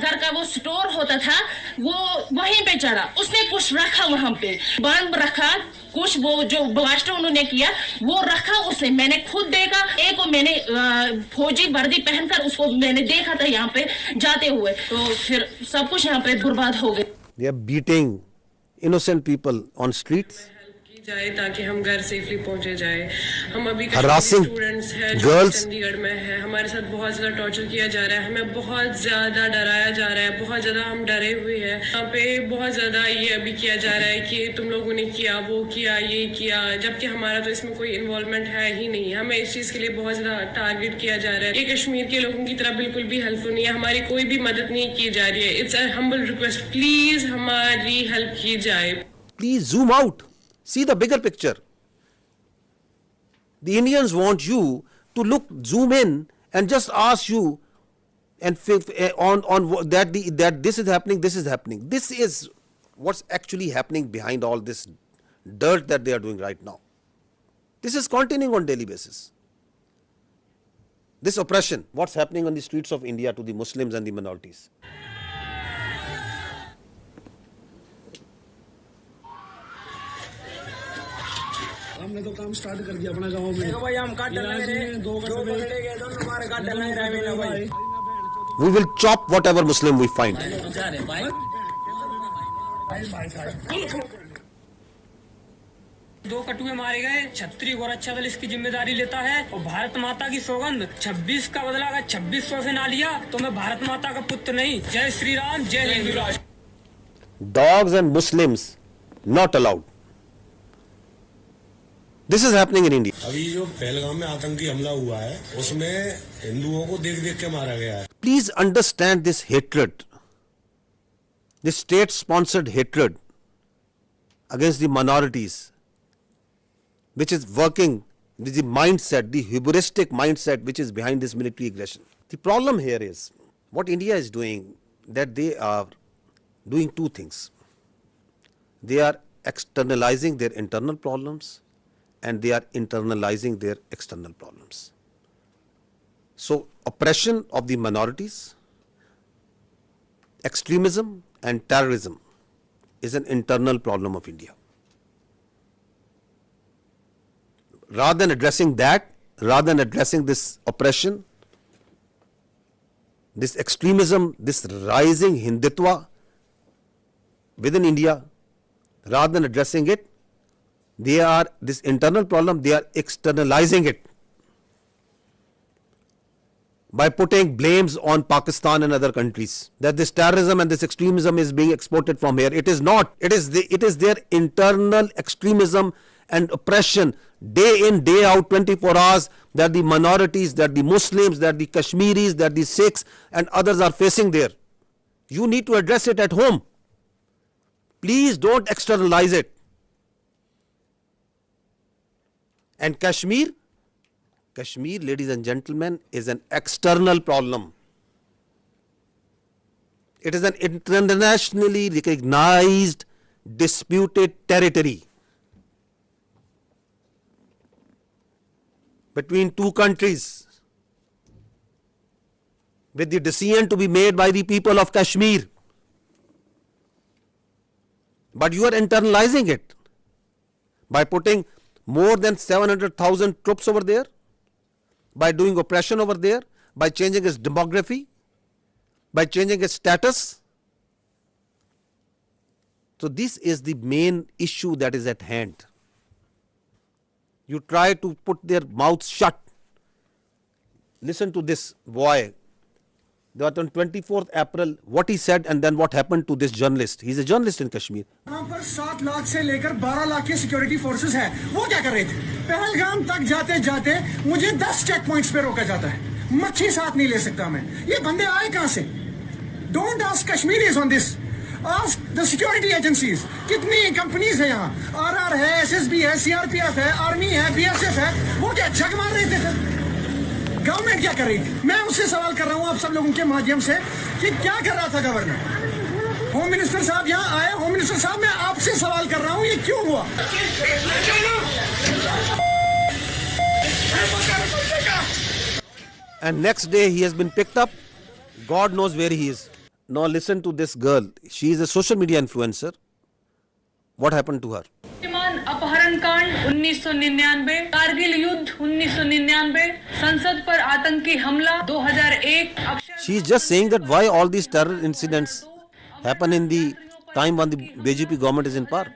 घर का वो स्टोर होता था वो वहीं पे चढ़ा, उसने कुछ रखा वहाँ पे, बम रखा कुछ, वो जो ब्लास्ट उन्होंने किया वो रखा उसने, मैंने खुद देखा। एक को मैंने फौजी वर्दी पहनकर उसको मैंने देखा था यहाँ पे जाते हुए, तो फिर सब कुछ यहाँ पे बर्बाद हो गया। They are beating innocent people on streets. जाए ताकि हम घर सेफली पहुंचे जाए। हम अभी Harassing स्टूडेंट्स हैं जो girls. चंडीगढ़ में है, हमारे साथ बहुत ज्यादा टॉर्चर किया जा रहा है, हमें बहुत ज्यादा डराया जा रहा है, बहुत ज्यादा हम डरे हुए हैं। यहाँ पे बहुत ज्यादा ये अभी किया जा रहा है कि तुम लोगों ने किया, वो किया, ये किया, जबकि हमारा तो इसमें कोई इन्वॉल्वमेंट है ही नहीं। हमें इस चीज के लिए बहुत ज्यादा टारगेट किया जा रहा है। ये कश्मीर के लोगों की तरह बिल्कुल भी हेल्पफुल नहीं है, हमारी कोई भी मदद नहीं की जा रही है। It's a humble request, please हमारी हेल्प की जाए। Please zoom out, see the bigger picture. The Indians want you to zoom in and just ask you and that this is happening, this is happening. This is what's actually happening behind all this dirt that they are doing right now. This is continuing on daily basis. This oppression, what's happening on the streets of India to the Muslims and the minorities. हमने तो काम start कर दिया अपने गांव में। देखो भाई हम काट डालने गए, दो पकड़े गए, दोनों हमारे काट डालने रहे भाई। We will chop whatever Muslim we find. दो कटुए मारे गए, छत्री और अच्छा दल इसकी जिम्मेदारी लेता है। और भारत माता की सौगंध 26 का बदला अगर 2600 से ना लिया तो मैं भारत माता का पुत्र नहीं। जय श्री राम, जय हिंदू राष्ट्र। Dogs and Muslims not allowed. This is happening in India. अभी जो पहलगाम में आतंकी हमला हुआ है उसमें हिंदुओं को देख देख के मारा गया है। Please understand this hatred, this state-sponsored hatred against the minorities, which is working with the mindset, the hubristic mindset which is behind this military aggression. The problem here is what India is doing, that they are doing two things. They are externalizing their internal problems and they are internalizing their external problems. So oppression of the minorities, extremism and terrorism is an internal problem of India. Rather than addressing that, rather than addressing this oppression, this extremism, this rising Hindutva within India, rather than addressing it, they are, this internal problem, they are externalizing it by putting blames on Pakistan and other countries, that this terrorism and this extremism is being exported from here. It is not. It is their internal extremism and oppression day in, day out, 24 hours, that the minorities, that the Muslims, that the Kashmiris, that the Sikhs and others are facing there. You need to address it at home. Please don't externalize it. And Kashmir, ladies and gentlemen, is an external problem. It is an internationally recognized disputed territory between two countries, with the decision to be made by the people of Kashmir. But you are internalizing it by putting more than 700,000 troops over there, by doing oppression over there, by changing its demography, by changing its status. So this is the main issue that is at hand. You try to put their mouths shut. Listen to this boy. That on 24th April, what he said and then what happened to this journalist. He's a journalist in Kashmir. वहाँ पर 7 लाख से लेकर 12 लाख के security forces हैं। वो क्या कर रहे थे? पहलगाम तक जाते जाते मुझे 10 चेक पॉइंट्स पे रोका जाता है। मच्छी साथ नहीं ले सकता मैं। ये बंदे आए कहाँ से? Don't ask Kashmiris on this. Ask the security agencies. कितनी कंपनीज है यहाँ? RR है, SSB है, CRPF है, आर्मी है, BSF है। वो क्या जग मार रहे थे फिर? गवर्नमेंट क्या कर रही थी? मैं उससे सवाल कर रहा हूँ आप सब लोगों के माध्यम से कि क्या कर रहा था गवर्नर? होम मिनिस्टर साहब यहाँ आए। होम मिनिस्टर साहब, मैं आपसे सवाल कर रहा हूँ, ये क्यों हुआ? and next day he has been picked up. God knows where he is. Now listen to this girl. She is a social media influencer. What happened to her? अपहरण कांड 1999, कारगिल युद्ध 1999, संसद पर आतंकी हमला 2001. She is just saying that why all these terror incidents happen in the time when the BJP government is in power.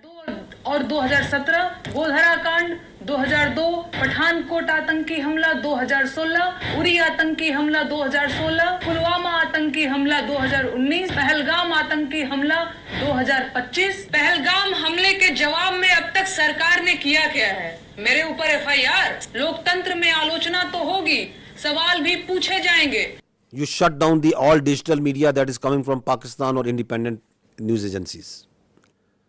और 2017 गोधरा कांड 2002, पठानकोट आतंकी हमला 2016, उरी आतंकी हमला 2016, पुलवामा आतंकी हमला 2019, पहलगाम आतंकी हमला 2025. पहलगाम हमले के जवाब में अब तक सरकार ने किया क्या है? मेरे ऊपर FIR. लोकतंत्र में आलोचना तो होगी, सवाल भी पूछे जाएंगे. You shut down the all digital media that is coming from Pakistan or independent news agencies.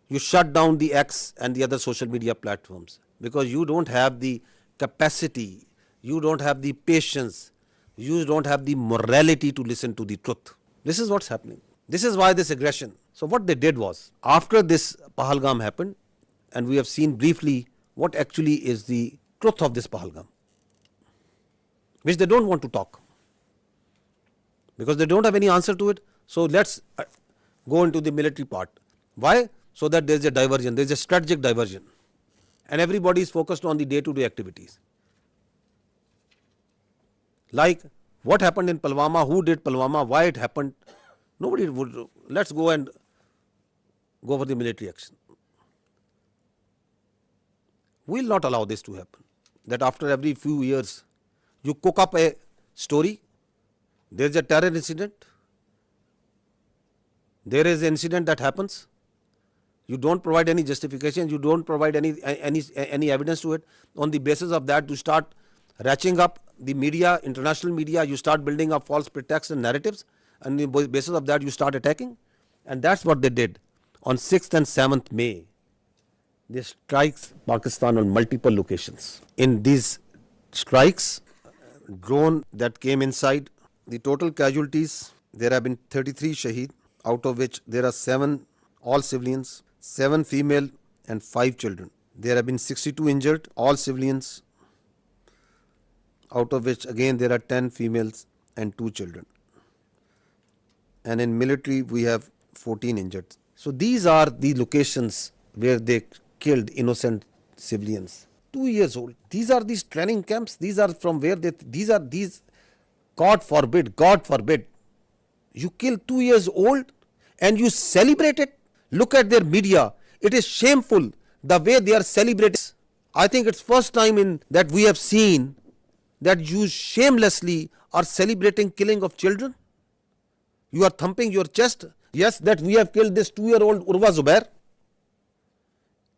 You shut down the X and the other social media platforms because you don't have the capacity, you don't have the patience, you don't have the morality to listen to the truth. This is what's happening. This is why this aggression. So what they did was, after this Pahalgam happened, and we have seen briefly what actually is the truth of this Pahalgam, which they don't want to talk because they don't have any answer to it. So let's go into the military part. Why? So that there is a diversion, there is a strategic diversion, and everybody is focused on the day-to-day activities. Like what happened in Pulwama, who did Pulwama, why it happened, nobody would. Let's go and go for the military action. We will not allow this to happen. That after every few years, you cook up a story, there is a terror incident, there is an incident that happens. You don't provide any justification, you don't provide any evidence to it. On the basis of that, you start ratcheting up the media, international media, you start building up false pretexts and narratives, and on the basis of that, you start attacking. And that's what they did. On 6th and 7th May, they strikes Pakistan on multiple locations. In these strikes, drone that came inside, the total casualties, there have been 33 shaheed, out of which there are 7 all civilians, 7 female and 5 children. There have been 62 injured, all civilians, out of which again there are 10 females and 2 children. And in military we have 14 injured. So these are the locations where they killed innocent civilians. 2 years old. These are these training camps. These are from where these, God forbid, you kill 2 years old and you celebrate it. Look at their media. It is shameful the way they are celebrating. I think it's first time that we have seen that you shamelessly are celebrating killing of children. You are thumping your chest. Yes, that we have killed this 2-year-old Urwa Zubair.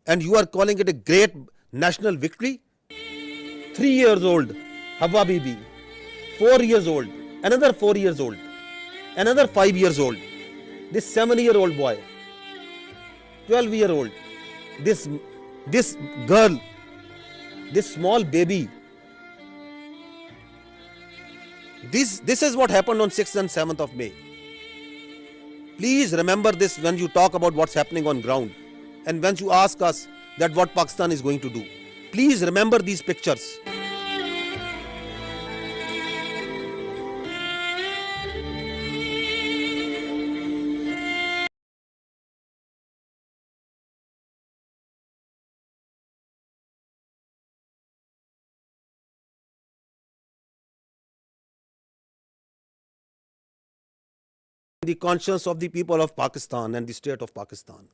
And you are calling it a great national victory. 3 years old Hawa Bibi. 4 years old. Another 4 years old. Another 5 years old. This 7-year-old boy. 12-year-old, this girl, this small baby. This is what happened on 6th and 7th of May. Please remember this when you talk about what's happening on ground and when you ask us that what Pakistan is going to do. Please remember these pictures. The conscience of the people of Pakistan and the state of Pakistan.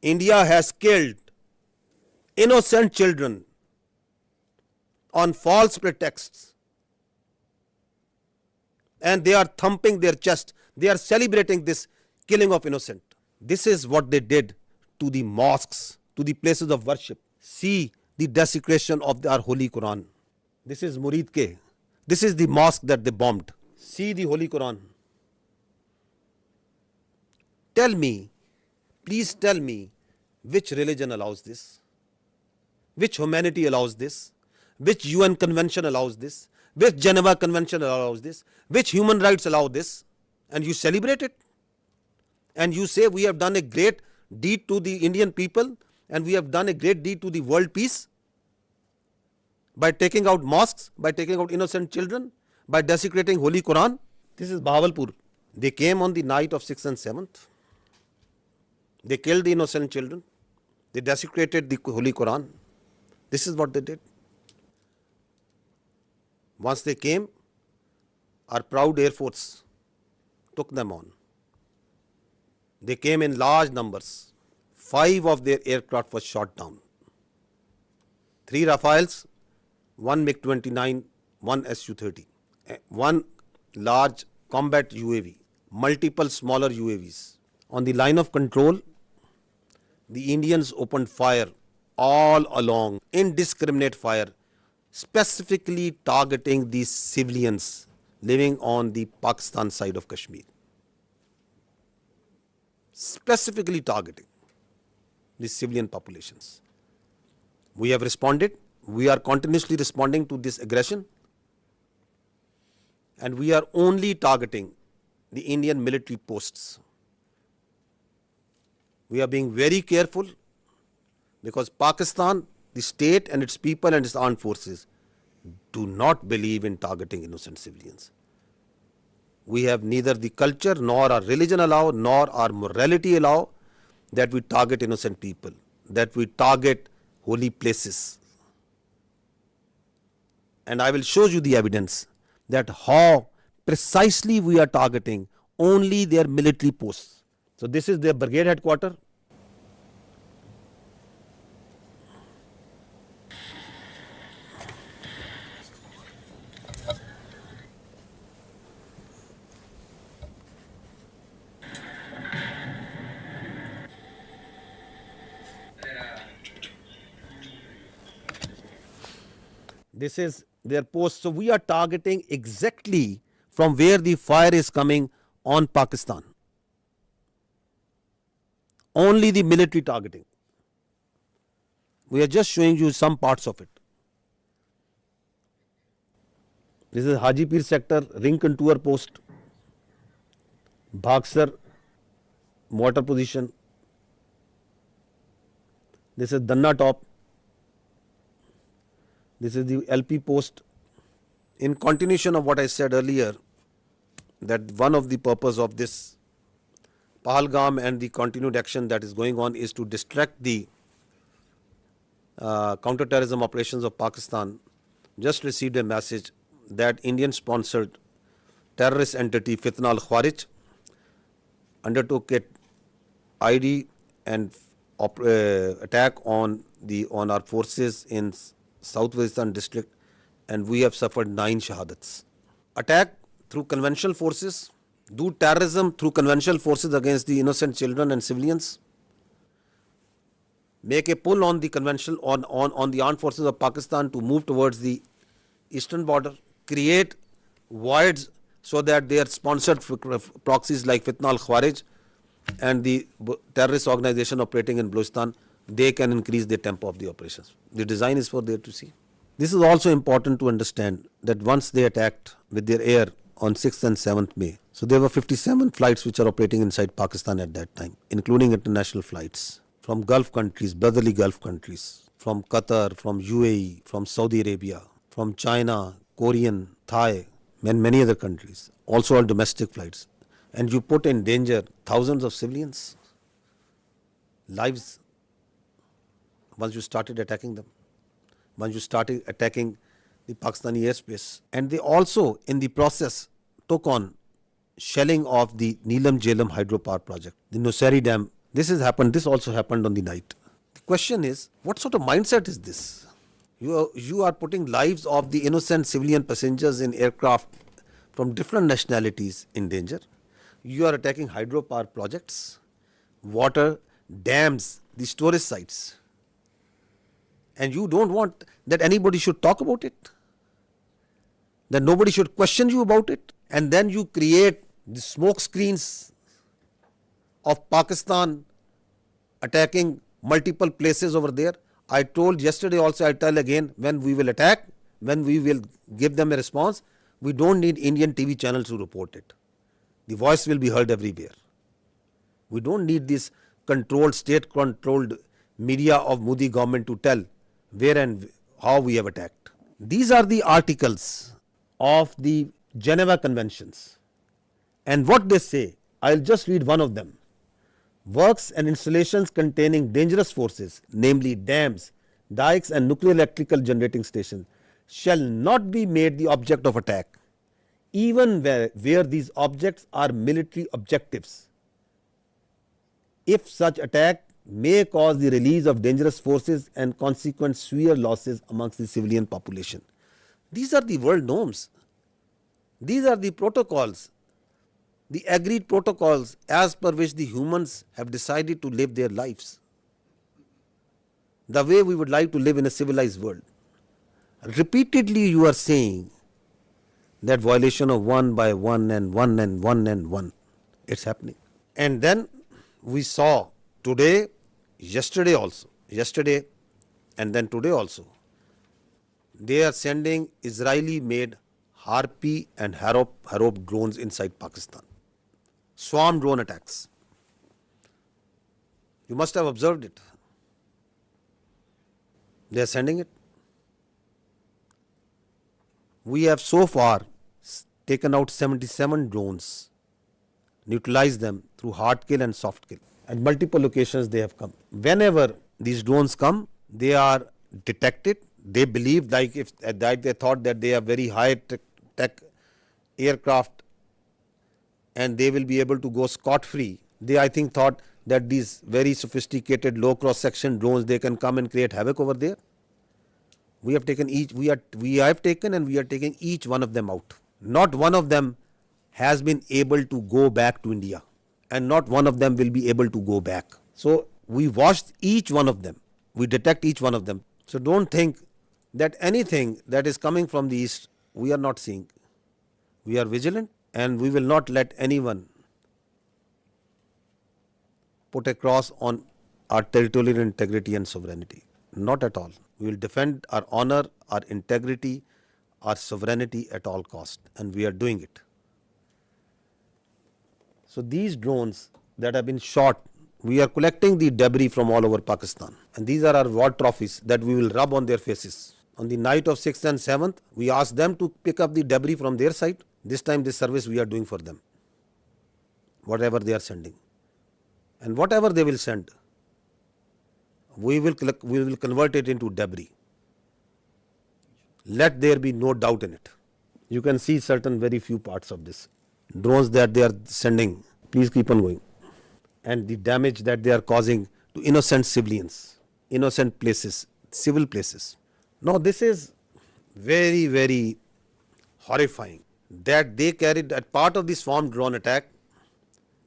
India has killed innocent children on false pretexts, and they are thumping their chest. They are celebrating this killing of innocent. This is what they did to the mosques, to the places of worship. See the desecration of our Holy Quran. This is Murid Ke. This is the mosque that they bombed. See the Holy Quran. Tell me, please tell me, which religion allows this? Which humanity allows this? Which UN convention allows this? Which Geneva Convention allows this? Which human rights allow this? And you celebrate it? And you say we have done a great deed to the Indian people and we have done a great deed to the world peace by taking out mosques, by taking out innocent children, by desecrating Holy Quran. This is Bahawalpur. They came on the night of 6th and 7th. They killed the innocent children. They desecrated the Holy Quran. This is what they did. Once they came, our proud Air Force took them on. They came in large numbers. 5 of their aircraft was shot down. 3 Rafales, 1 MiG-29, 1 Su-30, 1 large combat UAV, multiple smaller UAVs. On the line of control, the Indians opened fire all along, indiscriminate fire, specifically targeting the civilians living on the Pakistan side of Kashmir. Specifically targeting the civilian populations. We have responded. We are continuously responding to this aggression. And we are only targeting the Indian military posts. We are being very careful because Pakistan, the state and its people and its armed forces do not believe in targeting innocent civilians. We have neither the culture nor our religion allow nor our morality allow that we target innocent people, that we target holy places. And I will show you the evidence that how precisely we are targeting only their military posts. So this is their brigade headquarters. This is their post. So we are targeting exactly from where the fire is coming on Pakistan. Only the military targeting. We are just showing you some parts of it. This is Hajipir sector, ring contour post, Bhagsar mortar position. This is Danna top. This is the LP post. In continuation of what I said earlier, that one of the purpose of this Pahalgam and the continued action that is going on is to distract the counter-terrorism operations of Pakistan. Just received a message that Indian-sponsored terrorist entity Fitna al-Khawarij undertook an ID and attack on our forces in South Waziristan district, and we have suffered 9 shahadats. Attack through conventional forces, do terrorism through conventional forces against the innocent children and civilians, make a pull on the conventional on the armed forces of Pakistan to move towards the eastern border, create voids so that their sponsored proxies like Fitna al-Khawarij and the terrorist organization operating in Balochistan, they can increase the tempo of the operations. The design is for there to see. This is also important to understand that once they attacked with their air on 6th and 7th May, so there were 57 flights which are operating inside Pakistan at that time, including international flights from Gulf countries, brotherly Gulf countries, from Qatar, from UAE, from Saudi Arabia, from China, Korean, Thai, and many other countries, also all domestic flights. And you put in danger thousands of civilians' lives once you started attacking them, once you started attacking the Pakistani airspace. And they also, in the process, took on shelling of the Neelam Jhelum hydropower project, the Nusari Dam. This also happened on the night. The question is, what sort of mindset is this? You are putting lives of the innocent civilian passengers in aircraft from different nationalities in danger. You are attacking hydropower projects, water, dams, the storage sites. And you don't want that anybody should talk about it, that nobody should question you about it. And then you create the smoke screens of Pakistan attacking multiple places over there. I told yesterday also, I tell again, when we will attack, when we will give them a response, we don't need Indian TV channels to report it. The voice will be heard everywhere. We don't need this controlled, state-controlled media of Modi government to tell where and how we have attacked. These are the articles of the Geneva Conventions. And what they say, I'll just read one of them. Works and installations containing dangerous forces, namely dams, dikes and nuclear electrical generating stations, shall not be made the object of attack, even where these objects are military objectives, if such attack may cause the release of dangerous forces and consequent severe losses amongst the civilian population. These are the world norms. These are the protocols, the agreed protocols as per which the humans have decided to live their lives, the way we would like to live in a civilized world. Repeatedly you are saying that violation of one by one and one and one and one. It's happening. And then we saw today, yesterday and then today also, they are sending Israeli made Harpy and Harop drones inside Pakistan. Swarm drone attacks. You must have observed it. They are sending it. We have so far taken out 77 drones, neutralized them through hard kill and soft kill. At multiple locations they have come. Whenever these drones come, they are detected. They believe, like if they thought that they are very high tech aircraft and they will be able to go scot-free. They, I think, thought that these very sophisticated low cross-section drones, they can come and create havoc over there. We have taken we are taking each one of them out. Not one of them has been able to go back to India, and not one of them will be able to go back. So we watched each one of them. We detect each one of them. So don't think that anything that is coming from the east we are not seeing. We are vigilant, and we will not let anyone put a cross on our territorial integrity and sovereignty. Not at all. We will defend our honor, our integrity, our sovereignty at all cost, and we are doing it. So these drones that have been shot, we are collecting the debris from all over Pakistan, and these are our war trophies that we will rub on their faces. On the night of 6th and 7th, we asked them to pick up the debris from their side. This time this service we are doing for them, whatever they are sending. And whatever they will send, we will convert it into debris. Let there be no doubt in it. You can see certain very few parts of this. Drones that they are sending, please keep on going. And the damage that they are causing to innocent civilians, innocent places, civil places. Now this is very, very horrifying that they carried, as part of the swarm drone attack,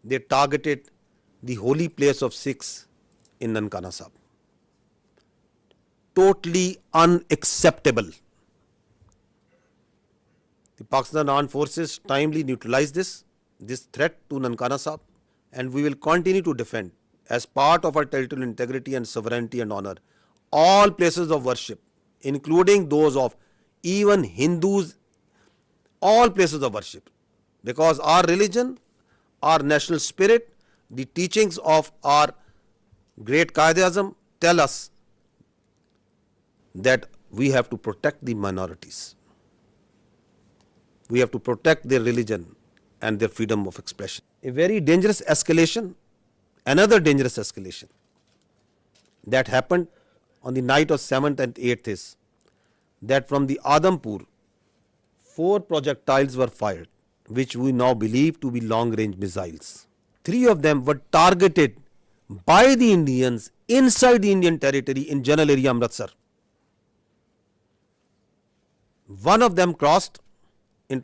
they targeted the holy place of Sikhs in Nankana Sahib. Totally unacceptable. The Pakistan Armed Forces timely neutralized this threat to Nankana Sahib, and we will continue to defend, as part of our territorial integrity and sovereignty and honor, all places of worship, including those of even Hindus, all places of worship, because our religion, our national spirit, the teachings of our great Qaid-e-Azam tell us that we have to protect the minorities. We have to protect their religion and their freedom of expression. A very dangerous escalation, another dangerous escalation that happened on the night of 7th and 8th is that from the Adampur, 4 projectiles were fired, which we now believe to be long-range missiles. 3 of them were targeted by the Indians inside the Indian territory in General Area Amritsar. One of them crossed the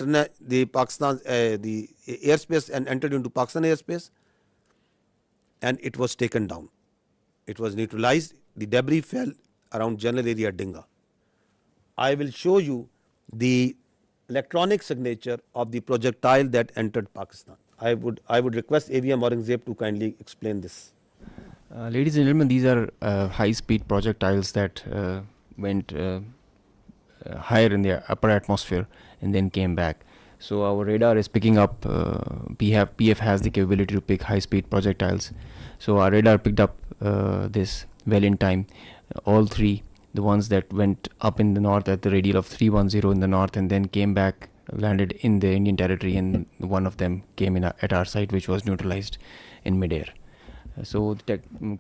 airspace and entered into Pakistan airspace, and it was taken down. It was neutralized. The debris fell around General Area Dinga. I will show you the electronic signature of the projectile that entered Pakistan. I would request AVM Aurangzeb to kindly explain this. Ladies and gentlemen, these are high-speed projectiles that went higher in the upper atmosphere and then came back. So our radar is picking up, PF has the capability to pick high-speed projectiles. So our radar picked up this well in time. All 3, the ones that went up in the north at the radial of 310 in the north and then came back landed in the Indian territory, and one of them came in at our site, which was neutralized in midair. So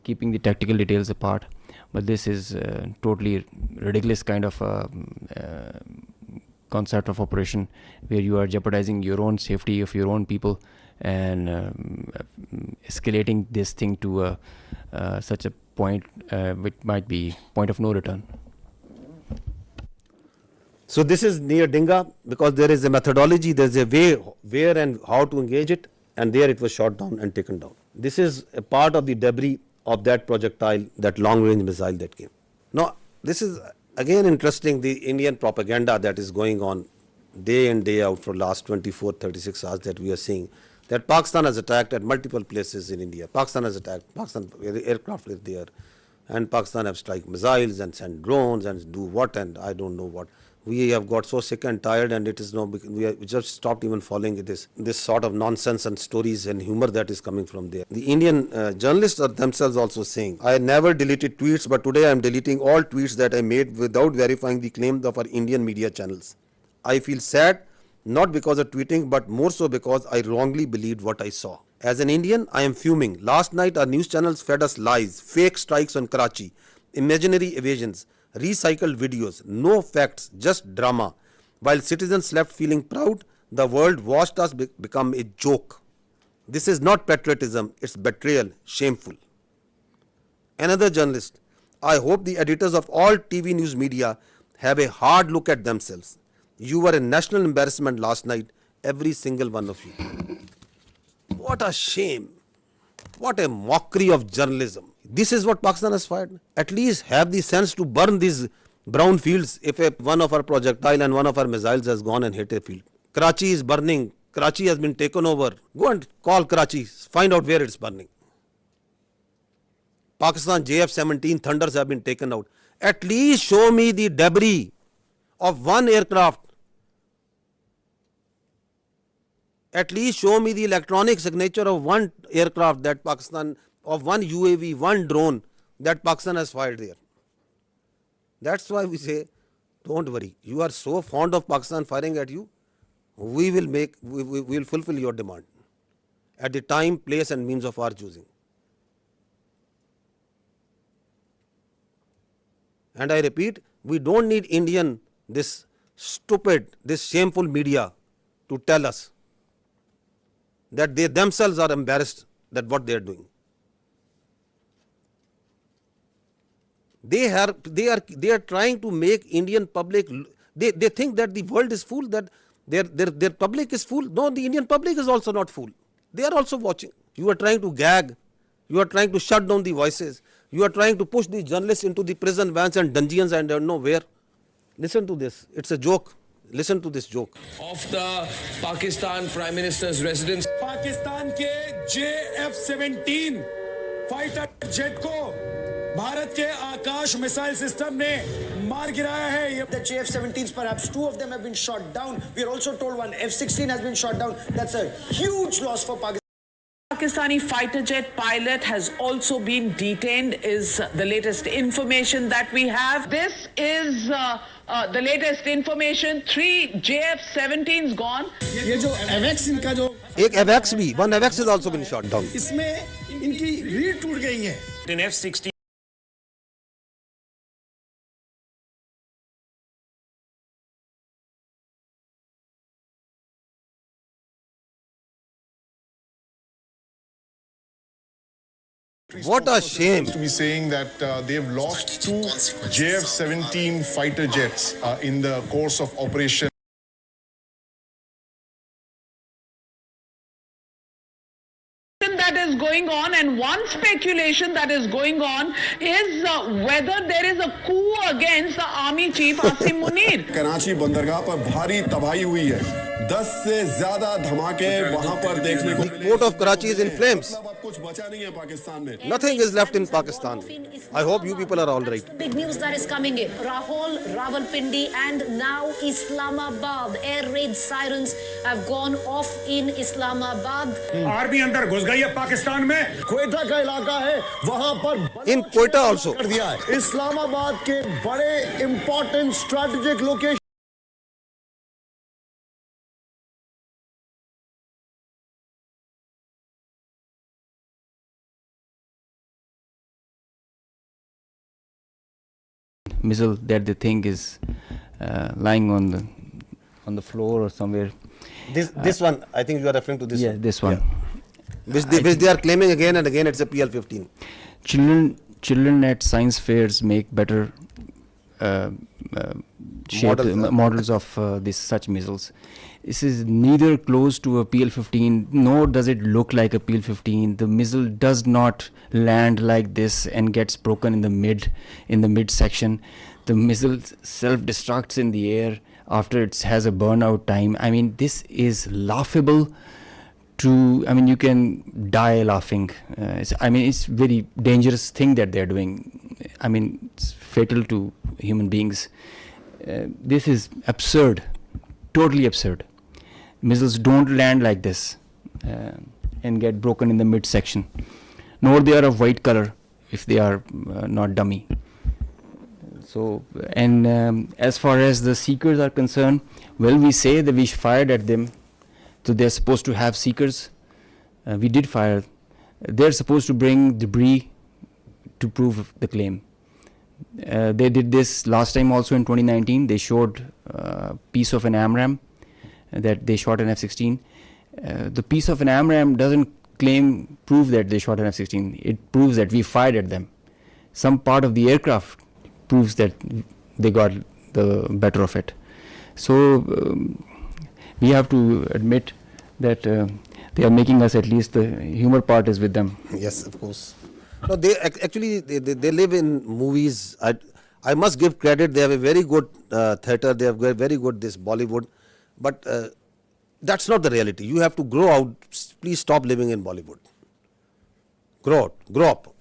keeping the tactical details apart, but this is totally ridiculous kind of concept of operation where you are jeopardizing your own safety of your own people and escalating this thing to such a point which might be point of no return. So this is near Dinga because there is a methodology, there is a way where and how to engage it, and there it was shot down and taken down. This is a part of the debris of that projectile, that long range missile that came. Now this is again interesting, the Indian propaganda that is going on day in day out for last 24-36 hours that we are seeing, that Pakistan has attacked at multiple places in India. Pakistan has attacked, Pakistan aircraft is there, and Pakistan have strike missiles and send drones and do what and I don't know what. We have got so sick and tired, and it is no, we just stopped even following this sort of nonsense and stories and humor that is coming from there. The Indian journalists are themselves also saying, I never deleted tweets, but today I am deleting all tweets that I made without verifying the claims of our Indian media channels. I feel sad, not because of tweeting, but more so because I wrongly believed what I saw. As an Indian, I am fuming. Last night our news channels fed us lies, fake strikes on Karachi, imaginary evasions, recycled videos, no facts, just drama. While citizens left feeling proud, the world watched us become a joke. This is not patriotism, it's betrayal, shameful. Another journalist, I hope the editors of all TV news media have a hard look at themselves. You were a national embarrassment last night, every single one of you. What a shame. What a mockery of journalism. This is what Pakistan has fired. At least have the sense to burn these brown fields if one of our projectile and one of our missiles has gone and hit a field. Karachi is burning. Karachi has been taken over. Go and call Karachi. Find out where it's burning. Pakistan JF-17 Thunders have been taken out. At least show me the debris of one aircraft. At least show me the electronic signature of one aircraft that Pakistan, of one UAV, one drone that Pakistan has fired there. That's why we say, don't worry. You are so fond of Pakistan firing at you, we will fulfill your demand at the time, place and means of our choosing. And I repeat, we don't need this stupid, this shameful media to tell us that they themselves are embarrassed that what they are doing. They are trying to make Indian public, they think that the world is fool, that their public is fool. No, the Indian public is also not fool. They are also watching. You are trying to gag. You are trying to shut down the voices. You are trying to push the journalists into the prison vans and dungeons and don't know where. Listen to this. It's a joke. Listen to this joke. Of the Pakistan Prime Minister's residence. Pakistan के JF-17 fighter jet को भारत के आकाश missile system ने मार गिराया है. The JF-17s, perhaps two of them have been shot down. We are also told one F-16 has been shot down. That's a huge loss for Pakistan. Pakistani fighter jet pilot has also been detained, is the latest information that we have. This is the latest information. 3 JF-17s gone. ये जो AVAX इनका जो एक AVAX भी, one AVAX has also been shot down. इसमें इनकी रीढ़ टूट गई है. In F-16. What a shame. To be saying that they've lost 2 JF-17 fighter jets in the course of operation. That is going on, and one speculation that is going on is whether there is a coup against the army chief Asim Munir. Karachi बंदरगाह पर भारी तबाही हुई है. 10 से ज्यादा धमाके वहां पर देखने को मिले. The port of Karachi is in flames. कुछ बचा नहीं है पाकिस्तान में. Nothing is left in Pakistan. I hope you people are all right. Big news that is coming in. Rahul, Rawalpindi and now Islamabad. Air raid sirens have gone off in Islamabad. Army अंदर घुस गई है पाकिस्तान में. क्वेटा का इलाका है, वहां पर in Quetta also कर दिया है. इस्लामाबाद के बड़े important strategic location missile that they think is lying on the floor or somewhere. This one, I think you are referring to this one. Yeah, this one. Which they are claiming again and again it's a PL-15. Children at science fairs make better models of such missiles. This is neither close to a PL-15, nor does it look like a PL-15. The missile does not land like this and gets broken in the mid section. The missile self-destructs in the air after it has a burnout time. I mean, this is laughable. You can die laughing. It's very dangerous thing that they're doing. It's fatal to human beings. This is absurd, totally absurd. Missiles don't land like this and get broken in the midsection, nor they are of white color if they are not dummy. So, as far as the seekers are concerned, well, we say that we fired at them. So they're supposed to have seekers. We did fire. They're supposed to bring debris to prove the claim. They did this last time also in 2019. They showed a piece of an AMRAAM that they shot an F-16. The piece of an AMRAAM doesn't prove that they shot an F-16. It proves that we fired at them. Some part of the aircraft proves that they got the better of it. So we have to admit that they are making us, at least the humor part is with them. Yes, of course. No, they actually they live in movies. I must give credit. They have a very good theatre. They have very good this Bollywood, but that's not the reality. You have to grow out. Please stop living in Bollywood. Grow up.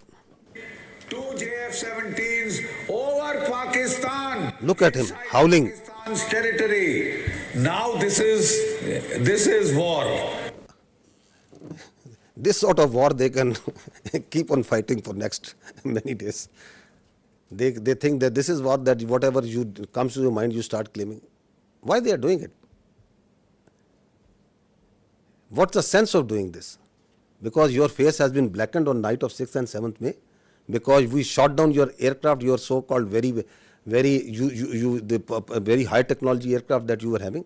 2 JF-17s over Pakistan. Look at him howling. Pakistan's territory. Now this is war. This sort of war they can keep on fighting for next many days. They think that this is war, that whatever comes to your mind you start claiming. Why they are doing it? What's the sense of doing this? Because your face has been blackened on night of 6th and 7th May. Because we shot down your aircraft, your so-called very high technology aircraft that you were having,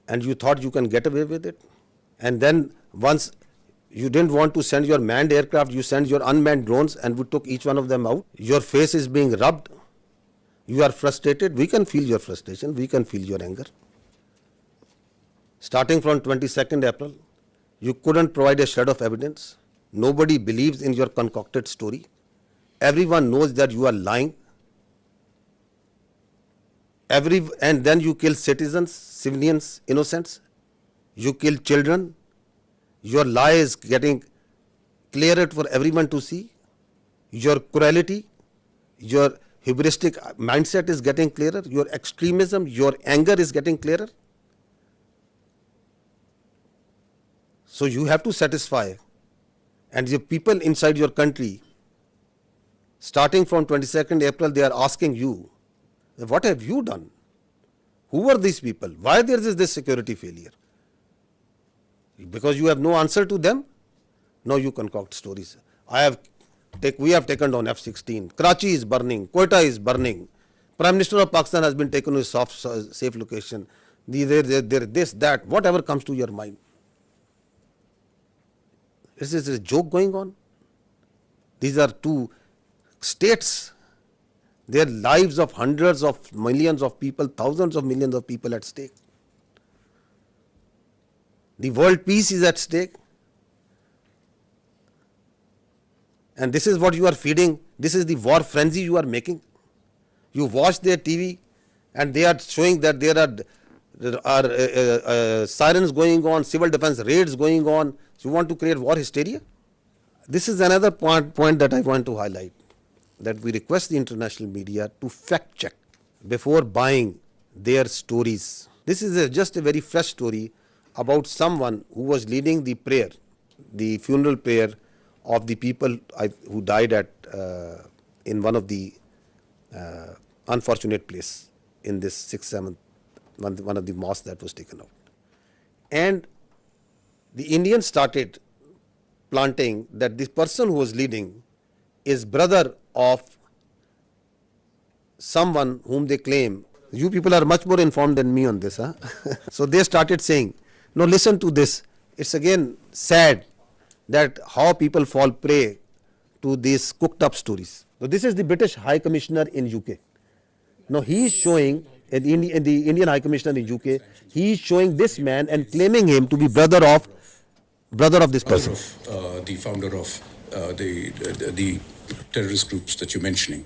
and you thought you can get away with it. And then once you didn't want to send your manned aircraft, you sent your unmanned drones, and we took each one of them out. Your face is being rubbed. You are frustrated. We can feel your frustration. We can feel your anger. Starting from 22nd April, you couldn't provide a shred of evidence. Nobody believes in your concocted story. Everyone knows that you are lying. And then you kill citizens, civilians, innocents. You kill children. Your lie is getting clearer for everyone to see. Your cruelty, your hubristic mindset is getting clearer. Your extremism, your anger is getting clearer. So you have to satisfy. And the people inside your country, starting from 22nd April, they are asking you, what have you done? Who are these people? Why there is this security failure? Because you have no answer to them? No, you concoct stories. We have taken down F-16. Karachi is burning. Quetta is burning. Prime Minister of Pakistan has been taken to a safe location. This, that, whatever comes to your mind. Is this a joke going on? These are two states. Their lives of hundreds of millions of people, thousands of millions of people at stake. The world peace is at stake. And this is what you are feeding. This is the war frenzy you are making. You watch their TV and they are showing that there are sirens going on, civil defense raids going on. So you want to create war hysteria? This is another point that I want to highlight, that we request the international media to fact check before buying their stories. This is just a very fresh story about someone who was leading the prayer, the funeral prayer of the people who died in one of the unfortunate place in this 6th, 7th, one of the mosques that was taken out. And the Indians started planting that this person who was leading is brother of someone whom they claim, you people are much more informed than me on this, huh? So they started saying, no, listen to this. It's again sad that how people fall prey to these cooked up stories. So this is the British High Commissioner in UK. Now he is showing, the Indian High Commissioner in UK, he is showing this man and claiming him to be brother of this person. The founder of the terrorist groups that you're mentioning.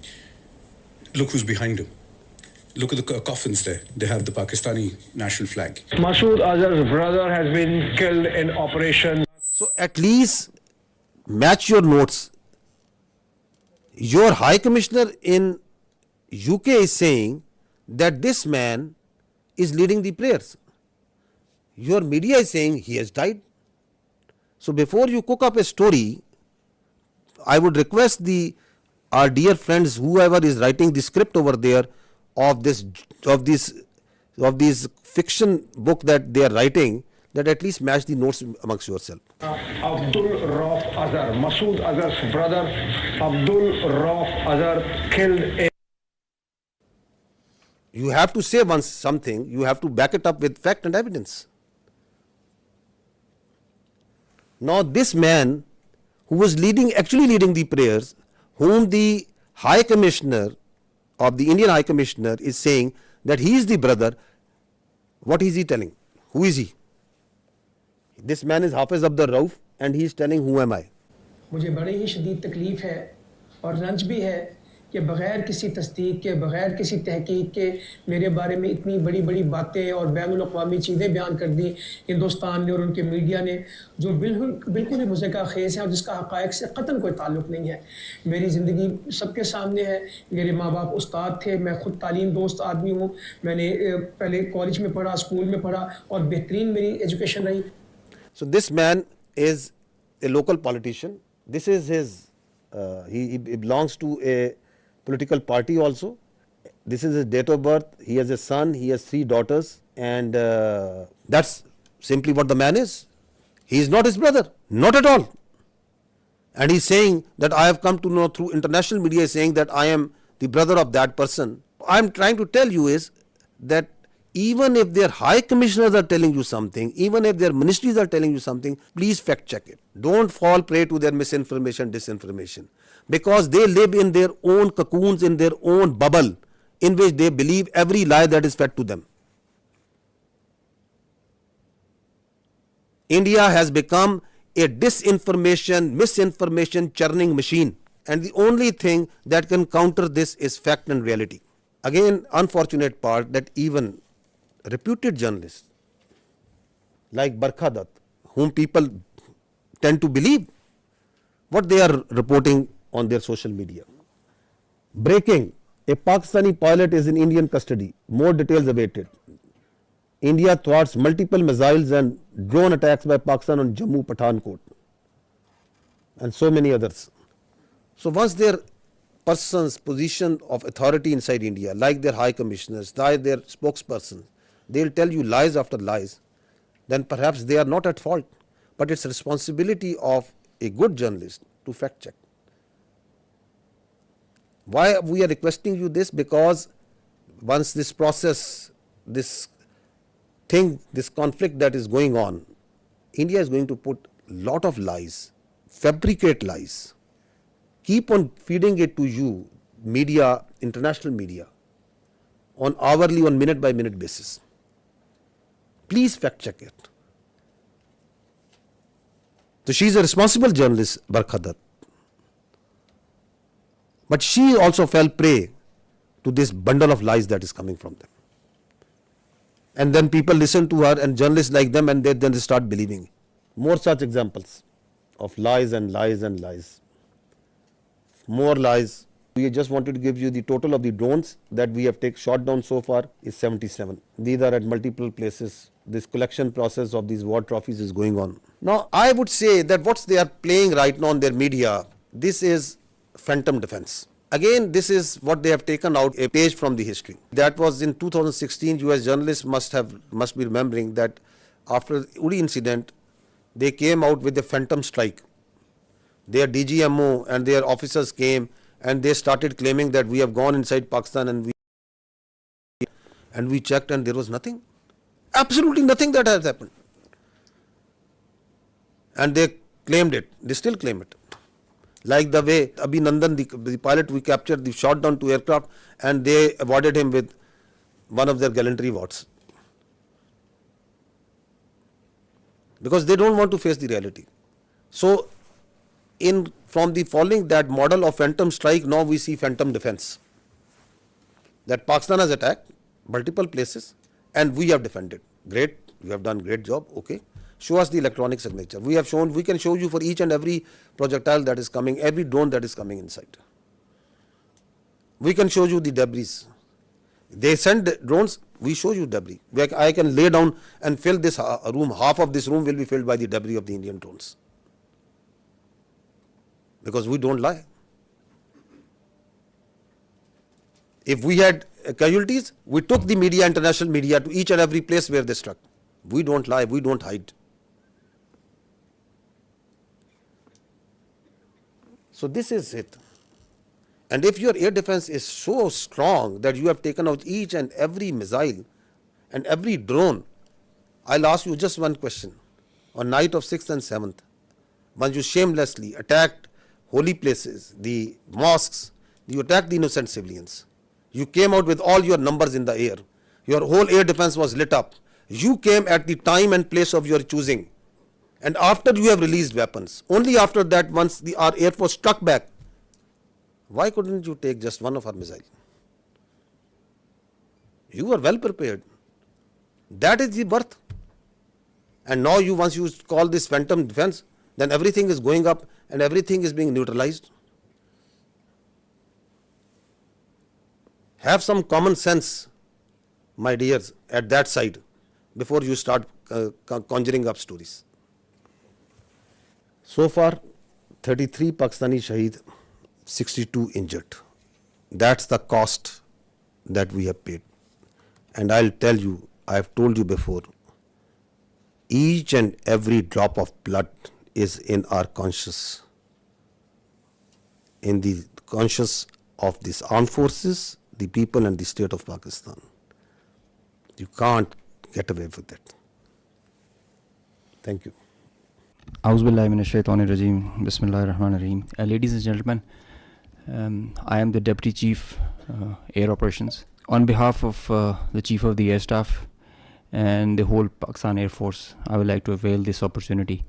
Look who's behind him. Look at the coffins there. They have the Pakistani national flag. Masood Azhar's brother has been killed in operation. So at least match your notes. Your High Commissioner in UK is saying that this man is leading the prayers. Your media is saying he has died. So before you cook up a story, I would request our dear friends, whoever is writing the script over there of this fiction book that they are writing, that at least match the notes amongst yourself. Abdul Rauf Azhar, Masood Azhar's brother, Abdul Rauf Azhar killed in. You have to say once something, you have to back it up with fact and evidence. Now this man who was actually leading the prayers, whom the High Commissioner of the Indian High Commissioner is saying that he is the brother, what is he telling? Who is he? This man is Hafiz Abdul Rauf and he is telling who am I? मुझे बड़ी ही शदीद तकलीफ है और रंज भी है कि बग़ैर किसी तस्दीक के, बग़ैर किसी तहकीक के मेरे बारे में इतनी बड़ी बड़ी बातें और बैनुल-अक़वामी चीज़ें बयान कर दी हिंदुस्तान ने और उनके मीडिया ने, जो बिल्कुल ही मुज़क्का खेज़ है और जिसका हक़ाइक़ से क़तन कोई ताल्लुक़ नहीं है। मेरी ज़िंदगी सबके सामने है। मेरे माँ बाप उस्ताद थे, मैं ख़ुद तालीम दोस्त आदमी हूँ। मैंने पहले कॉलेज में पढ़ा, स्कूल में पढ़ा और बेहतरीन मेरी एजुकेशन रही। So this man is a local politician. This is his, he belongs to a political party also. This is his date of birth. He has a son, he has 3 daughters, and that's simply what the man is. He is not his brother, not at all. And he's saying that I have come to know through international media, saying that I am the brother of that person. I'm trying to tell you is that even if their high commissioners are telling you something, even if their ministries are telling you something, please fact check it. Don't fall prey to their misinformation, disinformation, because they live in their own cocoons, in their own bubble, in which they believe every lie that is fed to them. India has become a disinformation, misinformation churning machine, and the only thing that can counter this is fact and reality. Again, unfortunate part that even reputed journalists like Barkha Dutt, whom people tend to believe what they are reporting on their social media. Breaking: a Pakistani pilot is in Indian custody. More details awaited. India thwarts multiple missiles and drone attacks by Pakistan on Jammu Pathankot, and so many others. So once their persons position of authority inside India, like their high commissioners, like their spokespersons, they'll tell you lies after lies, then perhaps they are not at fault, but it's responsibility of a good journalist to fact check. Why we are requesting you this? Because once this process, this thing, this conflict that is going on, India is going to put lot of lies, fabricate lies, keep on feeding it to you, media, international media, on hourly, on minute by minute basis. Please fact check it. So she is a responsible journalist, Barkha Dutt, but she also fell prey to this bundle of lies that is coming from them. And then people listen to her and journalists like them, and then they start believing. More such examples of lies and lies and lies. More lies. We just wanted to give you the total of the drones that we have shot down so far is 77. These are at multiple places. This collection process of these war trophies is going on. Now, I would say that what they are playing right now on their media, this is phantom defense. Again, this is what they have taken out, a page from the history. That was in 2016. US journalists must be remembering that after the Uri incident, they came out with a phantom strike. Their DGMO and their officers came and they started claiming that we have gone inside Pakistan and we checked and there was nothing, absolutely nothing that has happened. And they claimed it, they still claim it. Like the way Abhinandan, the pilot we captured, they shot down 2 aircraft and they awarded him with one of their gallantry awards. Because they don't want to face the reality. So, from the following that model of phantom strike, now we see phantom defense. That Pakistan has attacked multiple places and we have defended. Great, you have done great job, okay. Show us the electronic signature. We can show you for each and every projectile that is coming, every drone that is coming inside. We can show you the debris. They send drones, we show you debris. I can lay down and fill this room, half of this room will be filled by the debris of the Indian drones. Because we don't lie. If we had casualties, we took the media, international media, to each and every place where they struck. We don't lie, we don't hide. So this is it. And if your air defense is so strong that you have taken out each and every missile and every drone, I'll ask you just one question. On night of 6th and 7th, once you shamelessly attacked holy places, the mosques, you attacked the innocent civilians. You came out with all your numbers in the air. Your whole air defense was lit up. You came at the time and place of your choosing. And after you have released weapons, only after that, once our air force struck back, why couldn't you take just one of our missiles? You were well prepared. That is the worth. And now once you call this phantom defense, then everything is going up and everything is being neutralized. Have some common sense, my dears, at that side before you start conjuring up stories. So far, 33 Pakistani Shaheed, 62 injured. That's the cost that we have paid. And I'll tell you, I have told you before, each and every drop of blood is in our conscience, in the conscience of these armed forces, the people and the state of Pakistan. You can't get away with it. Thank you. Auzubillahi minash shaitanir rajeem. Bismillahir Rahmanir Rahim. Ladies and gentlemen, I am the Deputy Chief Air Operations. On behalf of the Chief of the Air Staff and the whole Pakistan Air Force, I would like to avail this opportunity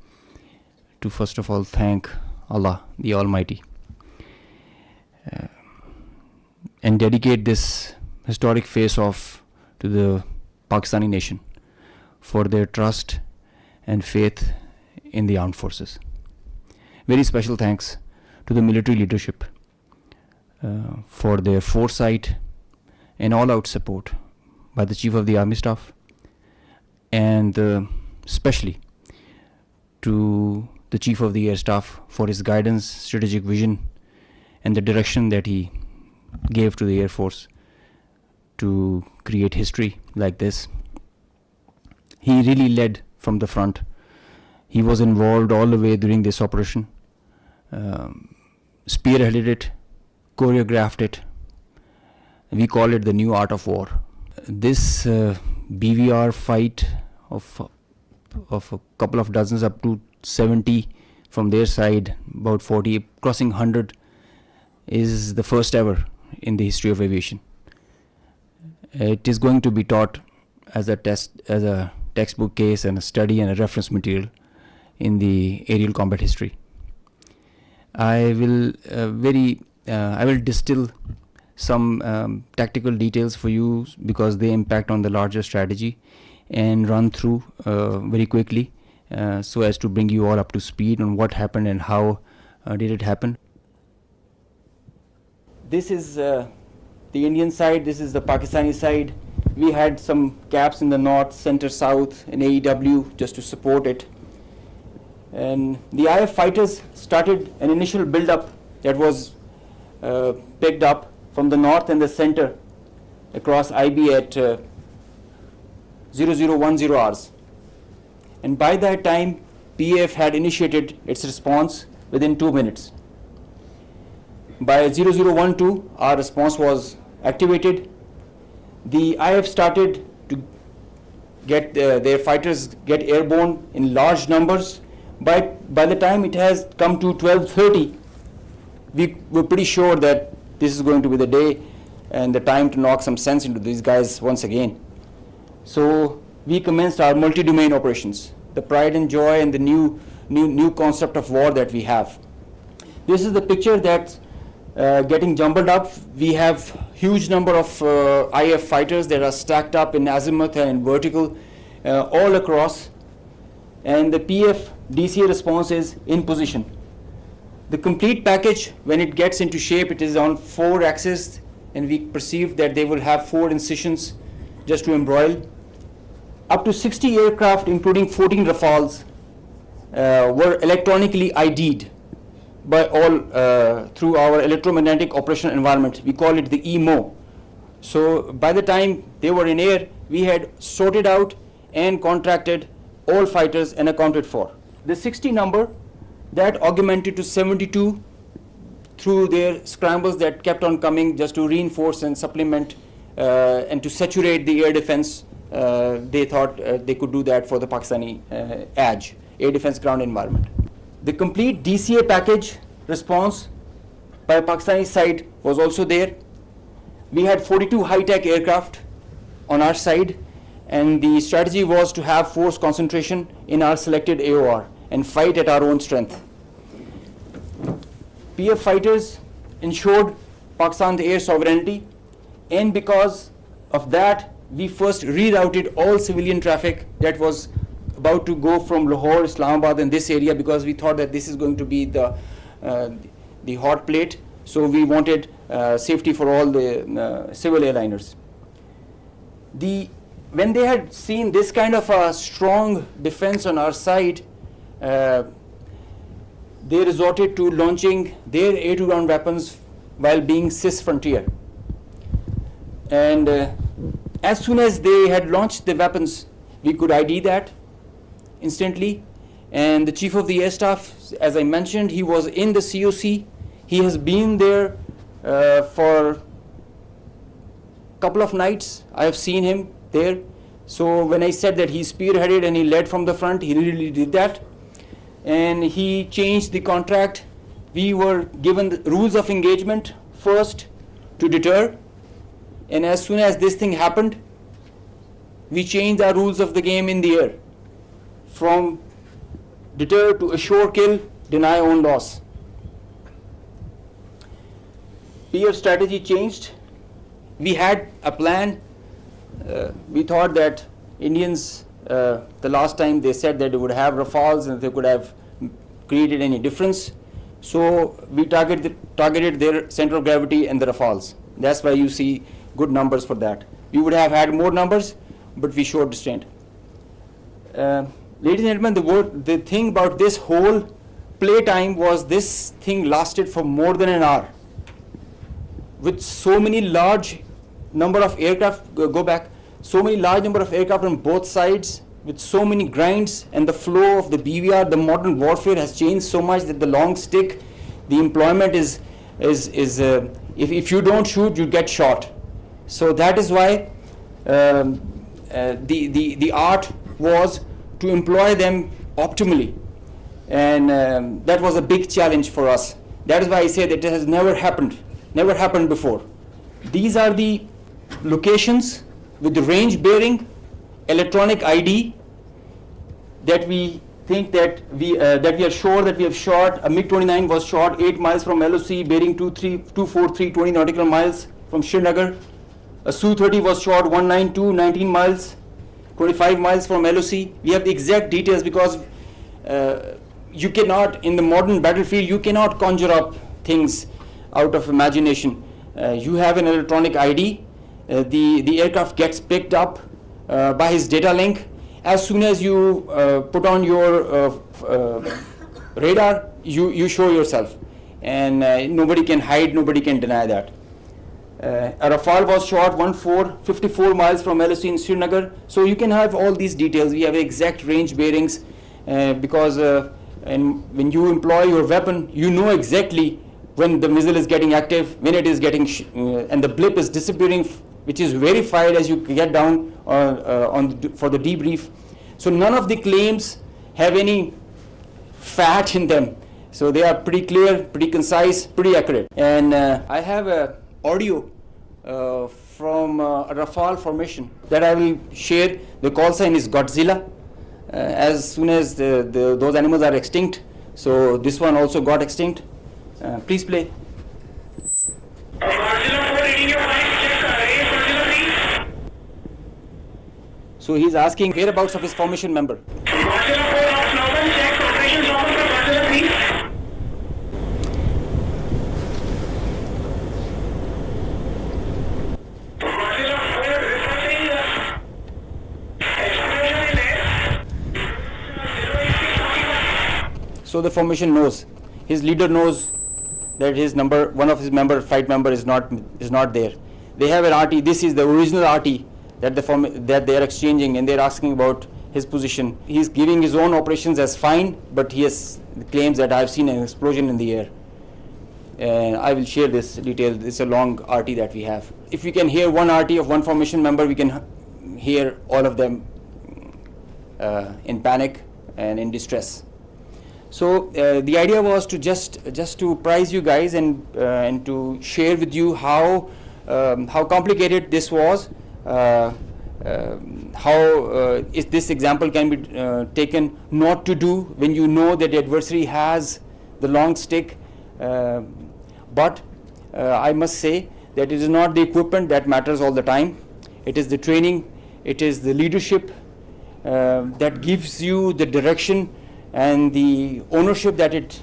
to first of all thank Allah, the Almighty, and dedicate this historic face-off to the Pakistani nation for their trust and faith in the armed forces. Very special thanks to the military leadership for their foresight and all-out support by the Chief of the Army Staff, and especially to the Chief of the Air Staff for his guidance, strategic vision, and the direction that he gave to the Air Force to create history like this. He really led from the front. He was involved all the way during this operation, spearheaded it, choreographed it. We call it the new art of war. This BVR fight of a couple of dozens up to 70 from their side, about 40, crossing 100, is the first ever in the history of aviation. It is going to be taught as a textbook case and a study and a reference material in the aerial combat history. I will distill some tactical details for you because they impact on the larger strategy, and run through very quickly so as to bring you all up to speed on what happened and how did it happen. This is the Indian side, this is the Pakistani side. We had some gaps in the north, center, south, and AEW just to support it. And the IF fighters started an initial build-up that was picked up from the north and the center across IB at 0010 hours. And by that time, PAF had initiated its response within 2 minutes. By 0012, our response was activated. The IF started to get their fighters get airborne in large numbers. By the time it has come to 12:30, we were pretty sure that this is going to be the day and the time to knock some sense into these guys once again. So we commenced our multi-domain operations, the pride and joy and the new concept of war that we have. This is the picture that's getting jumbled up. We have huge number of IF fighters that are stacked up in azimuth and in vertical all across, and the PF DCA response is in position. The complete package, when it gets into shape, it is on 4 axes, and we perceive that they will have 4 incisions just to embroil. Up to 60 aircraft, including 14 Rafales, were electronically ID'd by all through our electromagnetic operational environment. We call it the EMO. So by the time they were in air, we had sorted out and contracted all fighters and accounted for. The 60 number, that augmented to 72 through their scrambles that kept on coming just to reinforce and supplement and to saturate the air defense. They thought they could do that for the Pakistani ADGE, air defense ground environment. The complete DCA package response by Pakistani side was also there. We had 42 high-tech aircraft on our side, and the strategy was to have force concentration in our selected AOR and fight at our own strength. PF fighters ensured Pakistan's air sovereignty, and because of that, we first rerouted all civilian traffic that was about to go from Lahore, Islamabad, and this area, because we thought that this is going to be the hot plate. So we wanted safety for all the civil airliners. When they had seen this kind of a strong defense on our side, they resorted to launching their air-to-ground weapons while being cis frontier. And as soon as they had launched the weapons, we could ID that instantly. And the Chief of the Air Staff, as I mentioned, he was in the COC. He has been there for a couple of nights. I have seen him there. So when I said that he spearheaded and he led from the front, he really did that. And he changed the contract. We were given the rules of engagement first to deter. And as soon as this thing happened, we changed our rules of the game in the air from deter to assure kill, deny own loss. PF strategy changed. We had a plan. We thought that Indians, the last time they said that they would have Rafales and they could have created any difference. So we targeted their center of gravity and the Rafales. That's why you see good numbers for that. We would have had more numbers, but we showed restraint. Ladies and gentlemen, the thing about this whole play time was this thing lasted for more than an hour. With so many large number of aircraft, so many large number of aircraft on both sides, with so many grinds, and the flow of the BVR, the modern warfare has changed so much that the long stick, the employment is if you don't shoot, you get shot. So that is why the art was to employ them optimally, and that was a big challenge for us. That is why I say that it has never happened before. These are the locations with the range bearing, electronic ID that we think that we are sure that we have shot. A MiG-29 was shot 8 miles from LOC, bearing 24320 nautical miles from Srinagar. A Su-30 was shot 192, 19 miles, 25 miles from LOC. We have the exact details because you cannot, in the modern battlefield, you cannot conjure up things out of imagination. You have an electronic ID. The aircraft gets picked up by his data link. As soon as you put on your radar, you show yourself, and nobody can hide, nobody can deny that. A Rafale was shot 54 miles from LOC in Srinagar. So you can have all these details. We have exact range bearings because and when you employ your weapon, you know exactly when the missile is getting active, when it is getting, and the blip is disappearing, which is verified as you get down for the debrief. So none of the claims have any fat in them. So they are pretty clear, pretty concise, pretty accurate. And I have a audio from a Rafale formation that I will share. The call sign is Godzilla. As soon as those animals are extinct, so this one also got extinct. Please play. So he's asking whereabouts of his formation member. So the formation knows, his leader knows that his number, one of his flight member is not there. They have an RT. This is the original RT that they are exchanging, and they're asking about his position. He's giving his own operations as fine, but he has claims that I've seen an explosion in the air. And I will share this detail. It's a long RT that we have. If we can hear one RT of one formation member, we can hear all of them in panic and in distress. So the idea was to just to prize you guys and to share with you how complicated this was, how this example can be taken not to do when you know that the adversary has the long stick. But I must say that it is not the equipment that matters all the time. It is the training, it is the leadership that gives you the direction and the ownership that it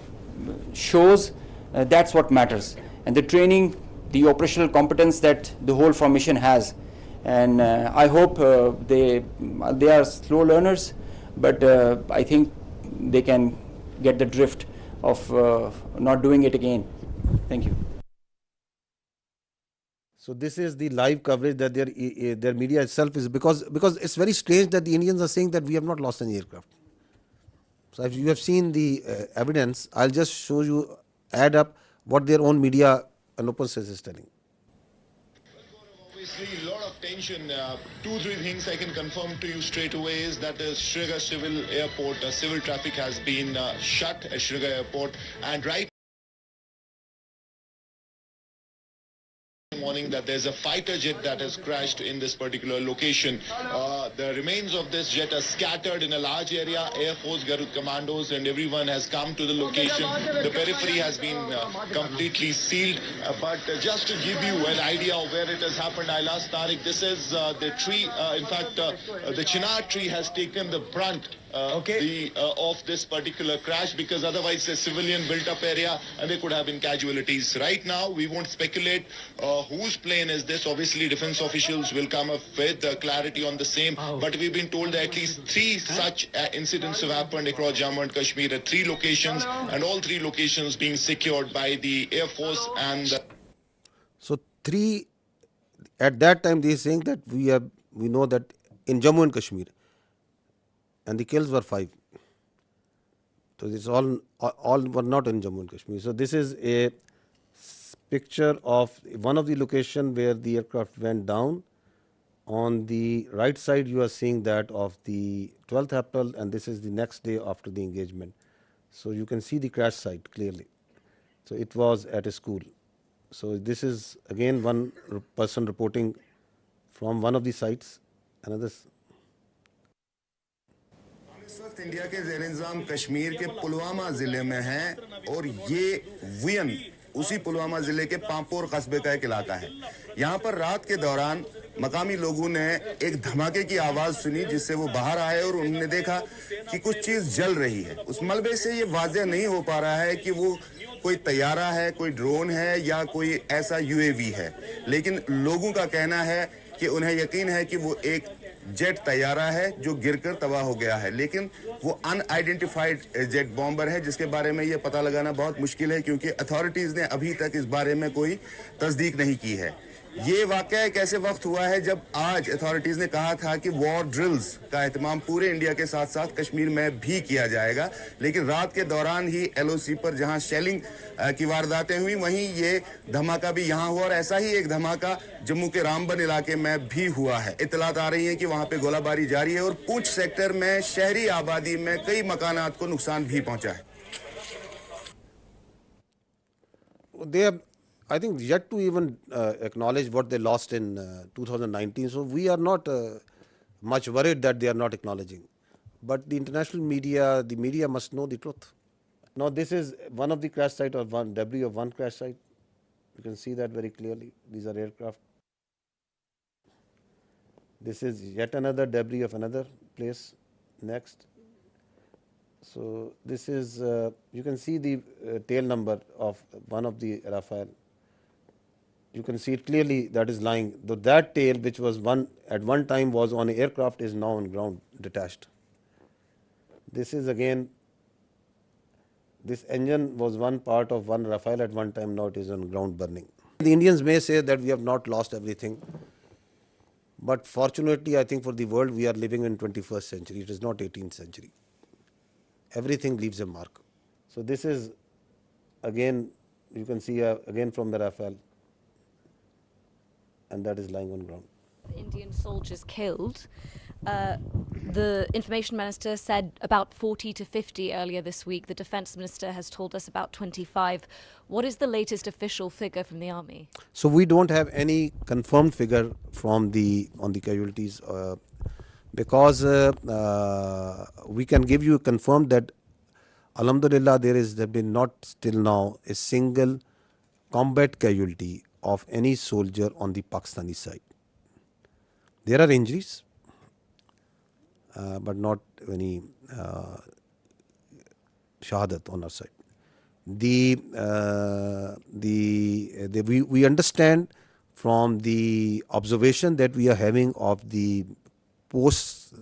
shows. That's what matters. And the training, the operational competence that the whole formation has. And I hope they are slow learners, but I think they can get the drift of not doing it again. Thank you. So this is the live coverage that their media itself is, because it's very strange that the Indians are saying that we have not lost any aircraft. So if you have seen the evidence, I'll just show you, add up what their own media and open source is telling. Obviously, a lot of tension. 2-3 things I can confirm to you straight away is that the Srinagar Civil Airport, civil traffic has been shut at Srinagar Airport, and right morning that there's a fighter jet that has crashed in this particular location. The remains of this jet are scattered in a large area. Air Force Garud commandos and everyone has come to the location. The periphery has been completely sealed. But just to give you an idea of where it has happened, I'll ask Tariq. This is the tree. In fact, the chinar tree has taken the brunt of this particular crash, because otherwise it's a civilian built up area and there could have been casualties. Right now we won't speculate whose plane is this. Obviously defense officials will come up with clarity on the same, but we've been told that at least 3 such incidents have happened across Jammu and Kashmir at 3 locations, and all 3 locations being secured by the Air Force. And so 3 at that time they are saying that we know that in Jammu and Kashmir, and the kills were 5. So this all were not in Jammu and Kashmir. So this is a picture of one of the location where the aircraft went down. On the right side you are seeing that of the 12th April, and this is the next day after the engagement. So you can see the crash site clearly. So it was at a school. So this is again one person reporting from one of the sites. Another. इस वक्त India के ज़ेर इंतज़ाम कश्मीर के पुलवामा ज़िले में हैं, और ये वियन उसी पुलवामा ज़िले के पांपोर कस्बे का एक इलाका है। यहाँ पर रात के दौरान मकामी लोगों ने एक धमाके की आवाज़ सुनी, जिससे वो बाहर आए और उन्होंने देखा कि कुछ चीज़ जल रही है। उस मलबे से ये वाज़ेह नहीं हो पा रहा है कि वो कोई तैयारा है, कोई ड्रोन है या कोई ऐसा UAV है, लेकिन लोगों का कहना है कि उन्हें यकीन है कि वो एक जेट तैयारा है जो गिरकर तबाह हो गया है, लेकिन वो अनआइडेंटिफाइड जेट बॉम्बर है, जिसके बारे में ये पता लगाना बहुत मुश्किल है, क्योंकि अथॉरिटीज़ ने अभी तक इस बारे में कोई तस्दीक नहीं की है। ये वाकया एक ऐसे वक्त हुआ है जब आज अथॉरिटीज ने कहा था कि वॉर ड्रिल्स का एहतमाम पूरे इंडिया के साथ साथ कश्मीर में भी किया जाएगा, लेकिन रात के दौरान ही एलओसी पर जहां शेलिंग की वारदातें हुई, वहीं ये धमाका भी यहां हुआ और ऐसा ही एक धमाका जम्मू के रामबन इलाके में भी हुआ है। इत्तलात आ रही है कि वहां पे गोलाबारी जारी है और पूंछ सेक्टर में शहरी आबादी में कई मकानात को नुकसान भी पहुंचा है। They have, I think, yet to even acknowledge what they lost in 2019. So we are not much worried that they are not acknowledging. But the international media, the media must know the truth. Now this is one of the crash site or one debris of one crash site. You can see that very clearly. These are aircraft. This is yet another debris of another place. Next. So this is, you can see the tail number of one of the Rafale. You can see it clearly that is lying. Though that tail, which was at one time was on an aircraft, is now on ground, detached. This is again, this engine was one part of one Rafale at one time, now it is on ground burning. The Indians may say that we have not lost everything, but fortunately I think for the world we are living in 21st century, it is not 18th century. Everything leaves a mark. So this is again, you can see again from the Rafale, and that is lying on ground. Indian soldiers killed. The information minister said about 40 to 50 earlier this week. The defense minister has told us about 25. What is the latest official figure from the army? So we don't have any confirmed figure from on the casualties because we can give you confirmed that Alhamdulillah there have been not till now a single combat casualty of any soldier on the Pakistani side. There are injuries, but not any shahadat on our side. We understand from the observation that we are having of the posts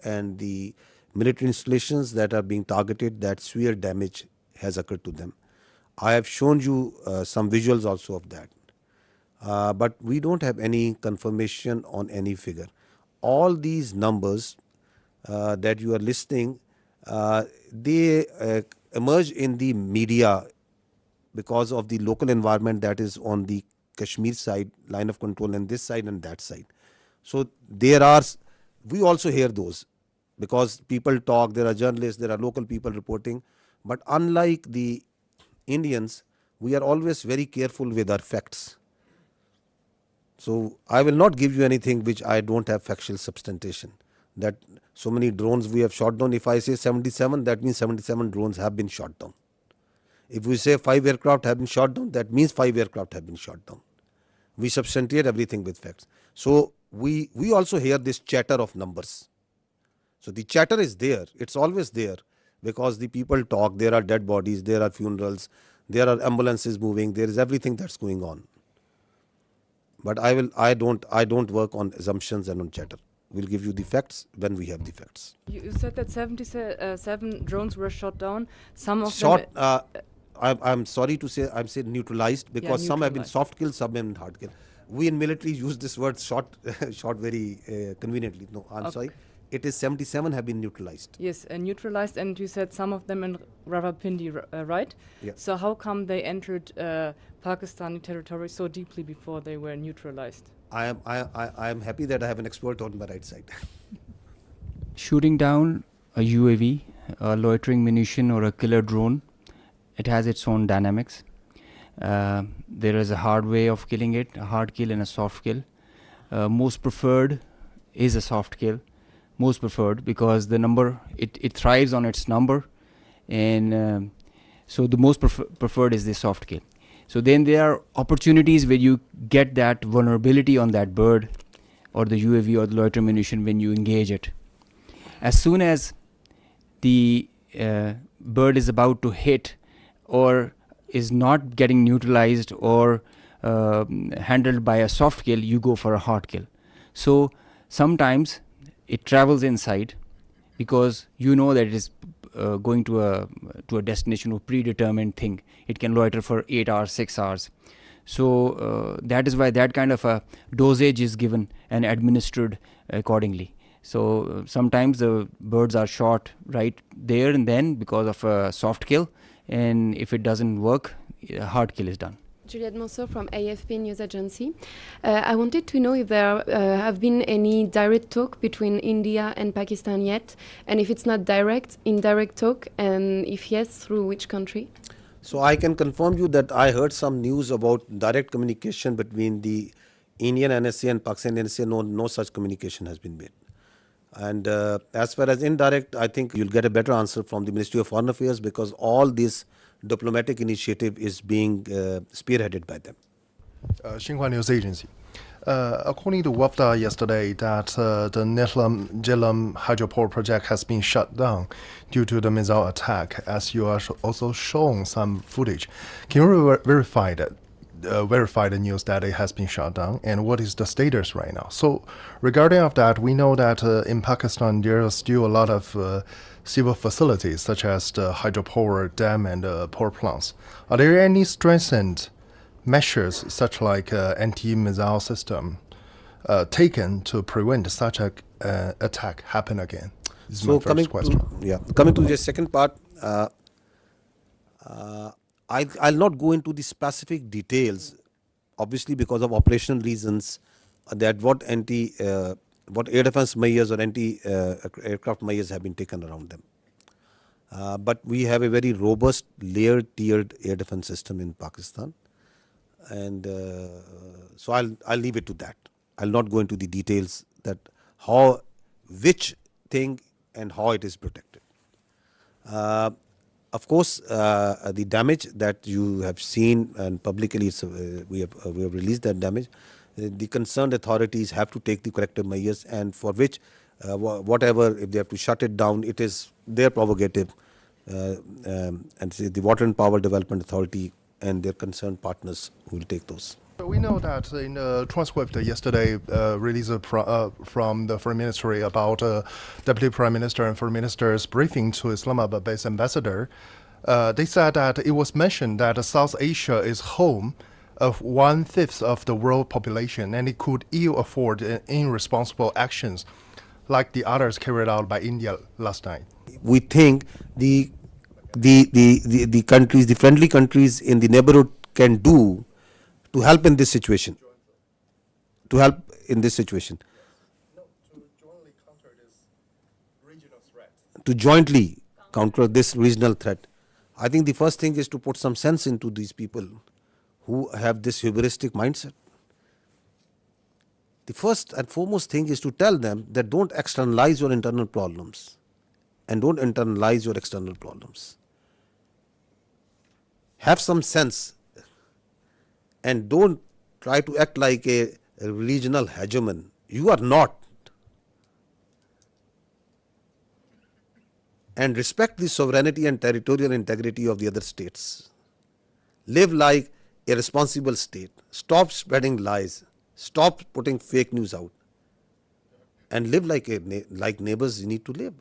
and the military installations that are being targeted, that severe damage has occurred to them. I have shown you some visuals also of that. But we don't have any confirmation on any figure. All these numbers that you are listing, they emerge in the media because of the local environment that is on the Kashmir side, line of control, and this side and that side. So we also hear those because people talk, there are journalists, there are local people reporting. But unlike the Indians, we are always very careful with our facts. So I will not give you anything which I don't have factual substantiation. That so many drones we have shot down. If I say 77, that means 77 drones have been shot down. If we say 5 aircraft have been shot down, that means 5 aircraft have been shot down. We substantiate everything with facts. So we also hear this chatter of numbers. So the chatter is there. It's always there because the people talk. There are dead bodies. There are funerals. There are ambulances moving. There is everything that's going on. But I don't work on assumptions and on chatter. We'll give you the facts when we have the facts. You said that 77 drones were shot down. Some of them. I'm sorry to say, I'm saying neutralized because some have been soft killed, some have been hard killed. We in military use this word shot very conveniently. No, I'm sorry. It is 77 have been neutralized. Yes, neutralized, and you said some of them in Rawalpindi, right? Yeah. So how come they entered Pakistani territory so deeply before they were neutralized? I am happy that I have an expert on my right side. Shooting down a UAV, a loitering munition, or a killer drone, it has its own dynamics. There is a hard way of killing it, a hard kill and a soft kill. Most preferred is a soft kill. Most preferred because the number, it thrives on its number, and so the most preferred is the soft kill. So then there are opportunities where you get that vulnerability on that bird or the UAV or the loiter munition when you engage it. As soon as the bird is about to hit or is not getting neutralized or handled by a soft kill, you go for a hard kill. So sometimes it travels inside because you know that it is going to a destination or predetermined thing. It can loiter for 8 hours, 6 hours. So that is why that kind of a dosage is given and administered accordingly. So sometimes the birds are shot right there and then because of a soft kill, and if it doesn't work, a hard kill is done. Juliette Monceau from AFP News Agency. I wanted to know if there have been any direct talk between India and Pakistan yet, and if it's not direct, indirect talk, and if yes, through which country? So I can confirm you that I heard some news about direct communication between the Indian NSA and Pakistan NSA. No such communication has been made. And as far as indirect, I think you'll get a better answer from the Ministry of Foreign Affairs, because all this diplomatic initiative is being spearheaded by them. Xinhua News Agency. According to WAFDA yesterday, that the Netlam Jelam hydropower project has been shut down due to the missile attack, as you are also shown some footage. Can you verify the news that it has been shut down, and what is the status right now? So regarding of that, we know that in Pakistan there are still a lot of civil facilities such as the hydropower dam and power plants. Are there any strengthened measures such like anti-missile system taken to prevent such a attack happen again? This is my first question. Coming to the second part, I'll not go into the specific details, obviously because of operational reasons, that what air defense measures or anti-aircraft measures have been taken around them. But we have a very robust layered-tiered air defense system in Pakistan, and so I'll leave it to that. I'll not go into the details that which thing and how it is protected. Of course, the damage that you have seen, and publicly we have released that damage. The concerned authorities have to take the corrective measures, and for which whatever, if they have to shut it down, it is their prerogative, and the Water and Power Development Authority and their concerned partners will take those. We know that in the transcript yesterday released from the Foreign Ministry about Deputy Prime Minister and Foreign Minister's briefing to Islamabad-based ambassador, they said that it was mentioned that South Asia is home of 1/5 of the world population, and it could ill afford irresponsible actions like the others carried out by India last night. We think the countries, the friendly countries in the neighborhood can do to help in this situation. To jointly counter this regional threat. I think the first thing is to put some sense into these people who have this hubristic mindset. The first and foremost thing is to tell them that don't externalize your internal problems and don't internalize your external problems. Have some sense and don't try to act like a regional hegemon. You are not. And respect the sovereignty and territorial integrity of the other states. Live like a responsible state. Stop spreading lies. Stop putting fake news out. And live like neighbors you need to live.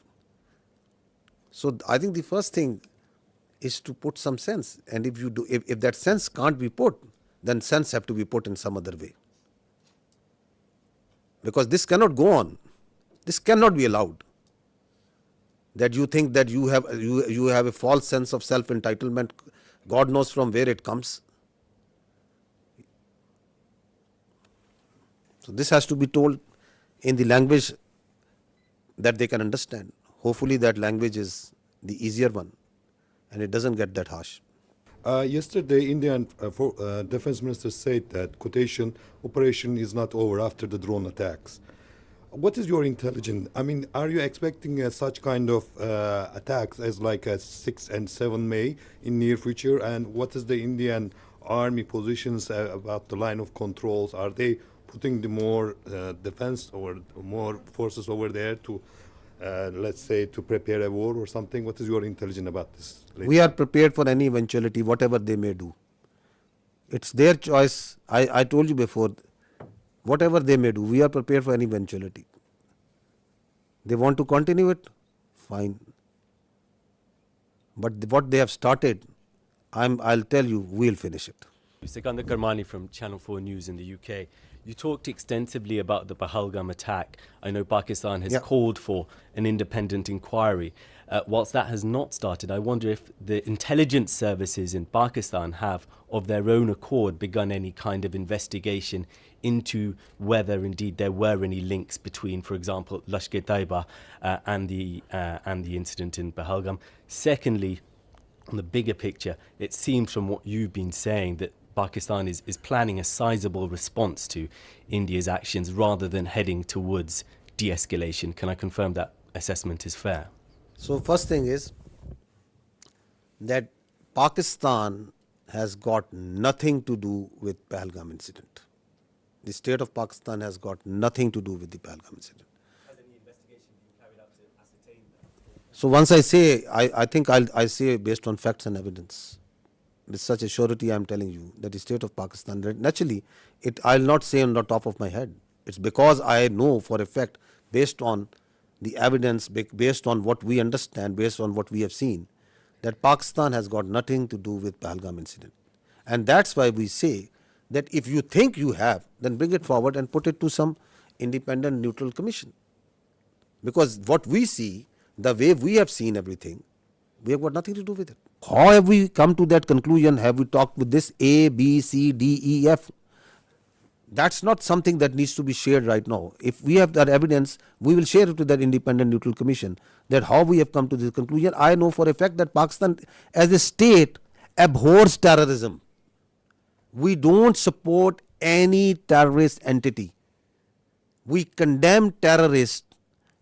So I think the first thing is to put some sense. And if that sense can't be put, then sense have to be put in some other way. Because this cannot go on. This cannot be allowed. That you think that you have a false sense of self-entitlement, God knows from where it comes. So this has to be told in the language that they can understand. Hopefully that language is the easier one and it doesn't get that harsh. Yesterday, Indian Defense Minister said that quotation operation is not over after the drone attacks. What is your intelligence? I mean, are you expecting such kind of attacks as like a 6 and 7 May in near future? And what is the Indian army positions about the line of controls? Are they putting the more defense or more forces over there to, let's say, to prepare a war or something? What is your intelligence about this? We are prepared for any eventuality, whatever they may do. It's their choice. I told you before, whatever they may do, we are prepared for any eventuality. They want to continue it, fine. But what they have started, I'll tell you, we'll finish it. Sikandar Karmani from Channel 4 News in the UK. You talked extensively about the Pahalgam attack. I know Pakistan has called for an independent inquiry. Whilst that has not started, I wonder if the intelligence services in Pakistan have, of their own accord, begun any kind of investigation into whether indeed there were any links between, for example, Lashkar-e-Taiba and the incident in Pahalgam. Secondly, on the bigger picture, it seems from what you've been saying that Pakistan is planning a sizable response to India's actions rather than heading towards de-escalation. Can I confirm that assessment is fair? So first thing is that Pakistan has got nothing to do with Pahalgam incident. The state of Pakistan has got nothing to do with the Pahalgam incident. Has any investigation been carried out to ascertain that? So once I say, I think I say based on facts and evidence. With such a surety, I am telling you that the state of Pakistan, naturally, I'll not say on the top of my head. It's because I know for a fact, based on the evidence, based on what we understand, based on what we have seen, that Pakistan has got nothing to do with Pahalgam incident. And that's why we say that if you think you have, then bring it forward and put it to some independent neutral commission. Because what we see, the way we have seen everything, we have got nothing to do with it. How have we come to that conclusion? Have we talked with this A, B, C, D, E, F? That's not something that needs to be shared right now. If we have that evidence, we will share it with that independent neutral commission, that how we have come to this conclusion. I know for a fact that Pakistan as a state abhors terrorism. We don't support any terrorist entity. We condemn terrorists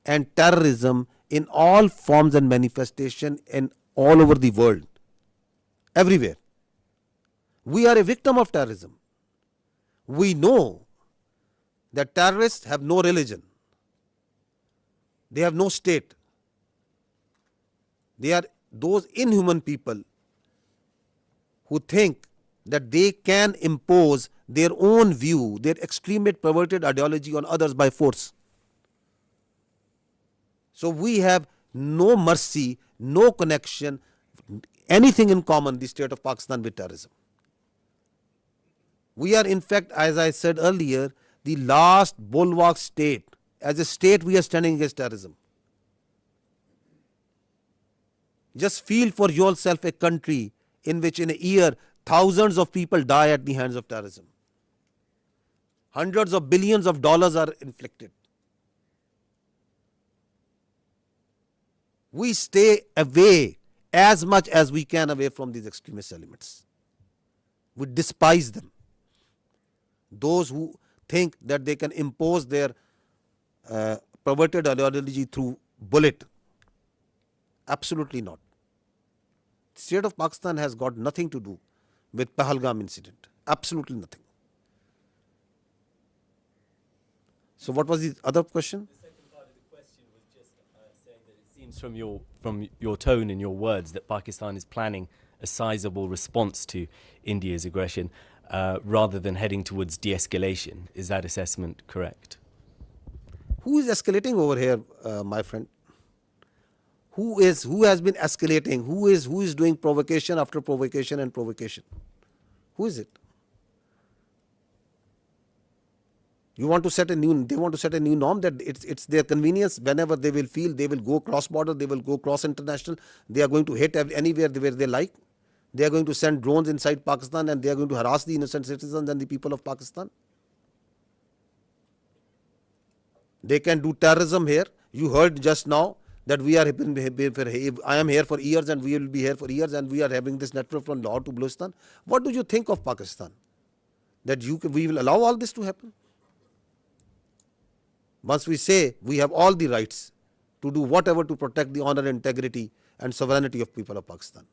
and terrorism in all forms and manifestation and all over the world, everywhere. We are a victim of terrorism. We know that terrorists have no religion. They have no state. They are those inhuman people who think that they can impose their own view, their extremist perverted ideology on others by force. So we have no mercy, no connection, anything in common, the state of Pakistan, with terrorism. We are in fact, as I said earlier, the last bulwark state. As a state, we are standing against terrorism. Just feel for yourself a country in which in a year thousands of people die at the hands of terrorism. Hundreds of billions of dollars are inflicted. We stay away as much as we can away from these extremist elements. We despise them. Those who think that they can impose their perverted ideology through bullet. Absolutely not. The state of Pakistan has got nothing to do with Pahalgam incident. Absolutely nothing. So what was the other question? The second part of the question was just saying that it seems from your tone and your words that Pakistan is planning a sizable response to India's aggression rather than heading towards de-escalation. Is that assessment correct? Who is escalating over here, my friend? Who has been escalating? Who is doing provocation after provocation and provocation? Who is it? You want to set a new, they want to set a new norm that it's their convenience. Whenever they will feel, they will go cross border, they will go cross international. They are going to hit anywhere where they like. They are going to send drones inside Pakistan and they are going to harass the innocent citizens and the people of Pakistan. They can do terrorism here. You heard just now that we are, I am here for years and we will be here for years and we are having this network from Lahore to Baluchistan. What do you think of Pakistan? That we will allow all this to happen? Once we say we have all the rights to do whatever to protect the honor, integrity and sovereignty of people of Pakistan.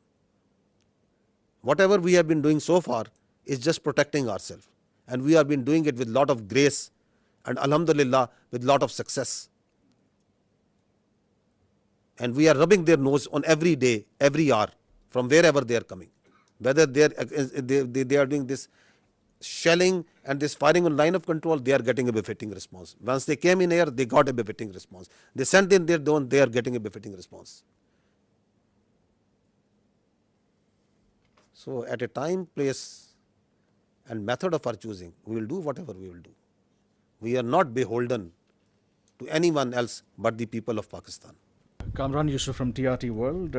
Whatever we have been doing so far is just protecting ourselves. And we have been doing it with lot of grace and alhamdulillah with lot of success. And we are rubbing their nose on every day, every hour, from wherever they are coming. Whether they are doing this shelling and this firing on line of control, they are getting a befitting response. Once they came in here, they got a befitting response. They sent in their drone, they are getting a befitting response. So at a time, place, and method of our choosing, we will do whatever we will do. We are not beholden to anyone else but the people of Pakistan. Kamran Yusuf from TRT World.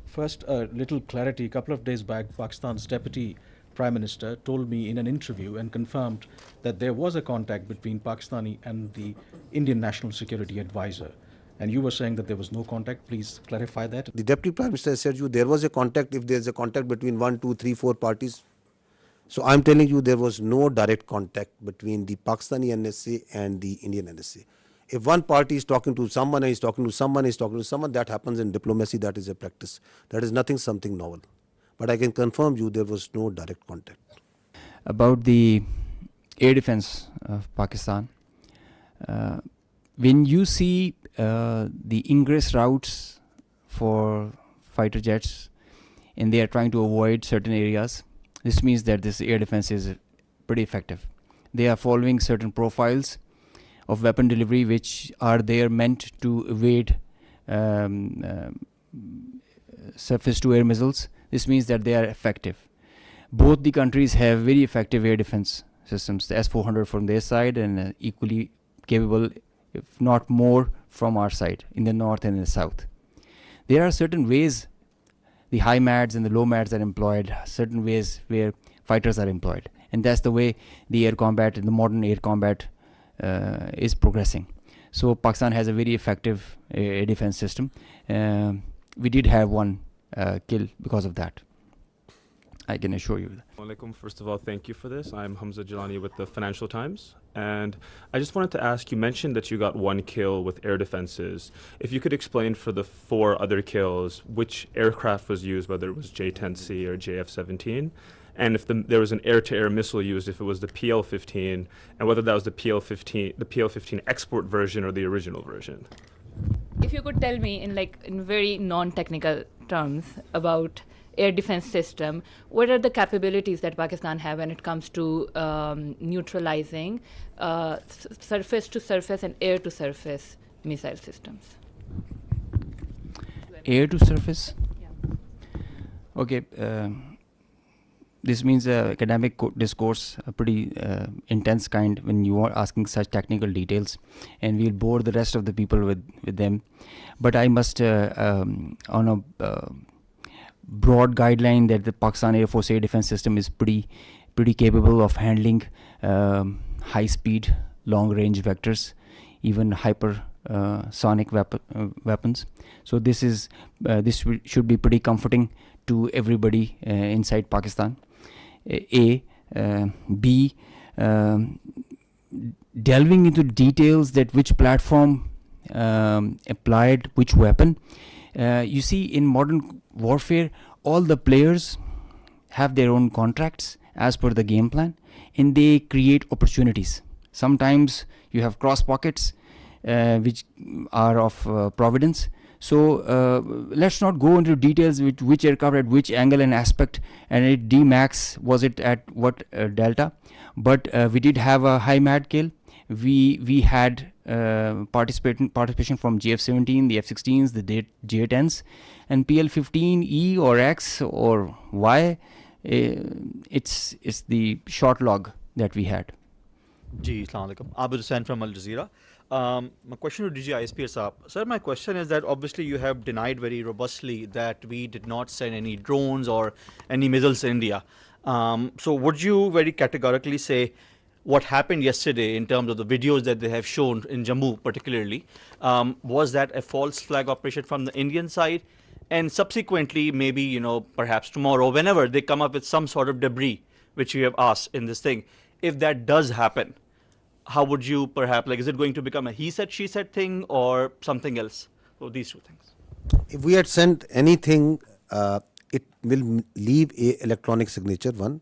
First, a little clarity. A couple of days back, Pakistan's Deputy Prime Minister told me in an interview and confirmed that there was a contact between Pakistani and the Indian National Security Advisor. And you were saying that there was no contact. Please clarify that. The Deputy Prime Minister said you there was a contact if there is a contact between 1, 2, 3, 4 parties. So I'm telling you there was no direct contact between the Pakistani NSA and the Indian NSA. If one party is talking to someone and is talking to someone, that happens in diplomacy, that is a practice. That is something novel. But I can confirm you there was no direct contact. About the air defense of Pakistan, when you see the ingress routes for fighter jets and they are trying to avoid certain areas, this means that this air defense is pretty effective. They are following certain profiles of weapon delivery which are there meant to evade surface to air missiles. This means that they are effective. Both the countries have very effective air defense systems, the S-400 from their side and equally capable, if not more, from our side in the north and in the south. There are certain ways the high MADs and the low MADs are employed, certain ways where fighters are employed, and that's the way the air combat, the modern air combat is progressing. So Pakistan has a very effective air defense system. We did have one kill because of that, I can assure you. Alaikum. First of all, thank you for this. I'm Hamza Jalani with the Financial Times. And I just wanted to ask, you mentioned that you got one kill with air defenses. If you could explain for the 4 other kills, which aircraft was used, whether it was J-10C or JF-17, and if there was an air-to-air missile used, if it was the PL-15, and whether that was the PL-15 export version or the original version. If you could tell me in very non-technical terms about air defense system, what are the capabilities that Pakistan have when it comes to neutralizing surface to surface and air to surface missile systems? Air to surface? Yeah. Okay. This means academic discourse, a pretty intense kind when you are asking such technical details, and we'll bore the rest of the people with them. But I must, on a broad guideline, that the Pakistan Air Force air defense system is pretty capable of handling high-speed, long-range vectors, even hypersonic weapons. So this should be pretty comforting to everybody inside Pakistan. B, delving into details that which platform applied which weapon. You see, in modern warfare, all the players have their own contracts as per the game plan, and they create opportunities. Sometimes you have cross pockets which are of providence. So let's not go into details with which aircraft at which angle and aspect, and at D-max was it at what delta. But we did have a high MAD kill. We had participation from JF-17, the F-16s, the J-10s, and PL-15E or X or Y. It's the short log that we had. Ji, Assalamu alaikum. Abid Hussain from Al Jazeera. My question to DG ISPR Saab. Sir, my question is that obviously you have denied very robustly that we did not send any drones or any missiles to India. So would you very categorically say what happened yesterday in terms of the videos that they have shown in Jammu particularly, was that a false flag operation from the Indian side? And subsequently, maybe, perhaps tomorrow, whenever they come up with some sort of debris, which you have asked in this thing, if that does happen, how would you perhaps, is it going to become a he said, she said thing or something else? So these two things. If we had sent anything, it will leave a electronic signature, one.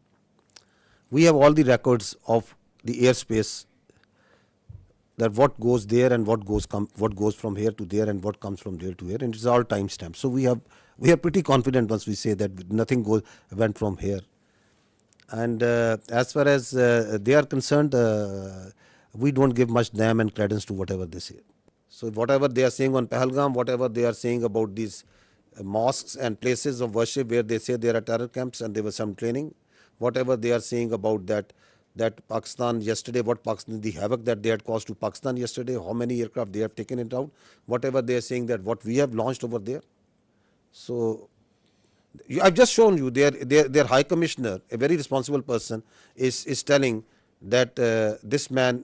We have all the records of the airspace, that what goes there and what goes from here to there and what comes from there to here, and it's all time stamped. So we are pretty confident once we say that nothing went from here. And as far as they are concerned, we don't give much damn and credence to whatever they say. So whatever they are saying on Pahalgam, whatever they are saying about these mosques and places of worship where they say there are terror camps and there was some training, whatever they are saying about that Pakistan yesterday, what Pakistan, the havoc that they had caused to Pakistan yesterday, how many aircraft they have taken it out, whatever they are saying that what we have launched over there. So I've just shown you their High Commissioner, a very responsible person, is telling that this man,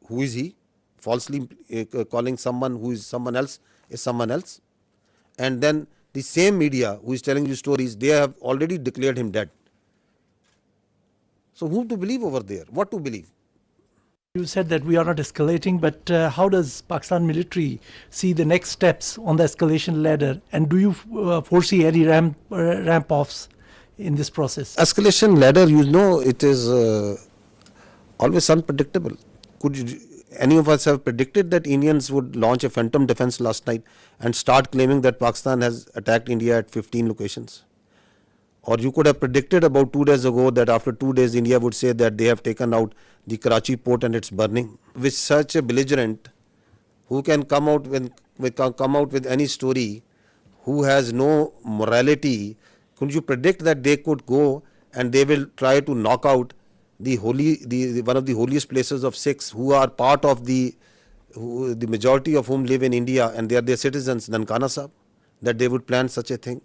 who is he, falsely calling someone who is someone else is someone else, and then the same media who is telling you stories, they have already declared him dead. So who to believe over there? What to believe? You said that we are not escalating, but how does Pakistan military see the next steps on the escalation ladder, and do you foresee any ramp-offs in this process? Escalation ladder, it is always unpredictable. Could any of us have predicted that Indians would launch a phantom defense last night and start claiming that Pakistan has attacked India at 15 locations? Or you could have predicted about 2 days ago that after 2 days India would say that they have taken out the Karachi port and it's burning. With such a belligerent who can come out with any story, who has no morality, could you predict that they could go and they will try to knock out the one of the holiest places of Sikhs, who are part of the majority of whom live in India and they are their citizens, Nankana Sahib, that they would plan such a thing?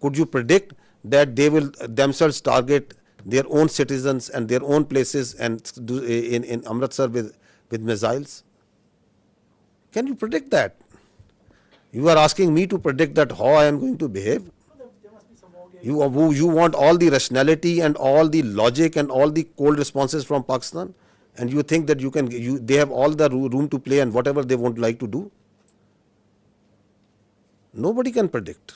Could you predict that they will themselves target their own citizens and their own places and do in Amritsar with missiles? Can you predict that? You are asking me to predict that how I am going to behave? You want all the rationality and all the logic and all the cold responses from Pakistan, and you think that they have all the room to play and whatever they won't like to do? Nobody can predict.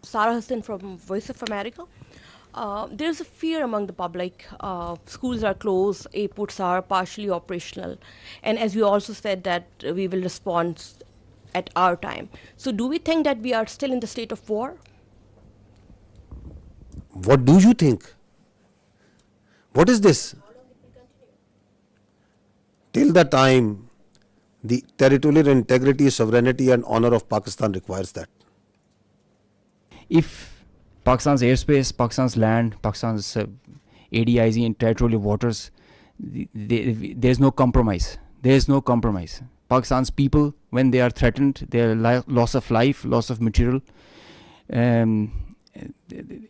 Sarah Hassan from Voice of America. There's a fear among the public. Schools are closed, airports are partially operational, and as you also said that we will respond at our time. So do we think that we are still in the state of war? What do you think? What is this? Till the time the territorial integrity, sovereignty and honor of Pakistan requires that. If Pakistan's airspace, Pakistan's land, Pakistan's ADIZ and territorial waters, there's no compromise. There's no compromise. Pakistan's people, when they are threatened, their loss of life, loss of material,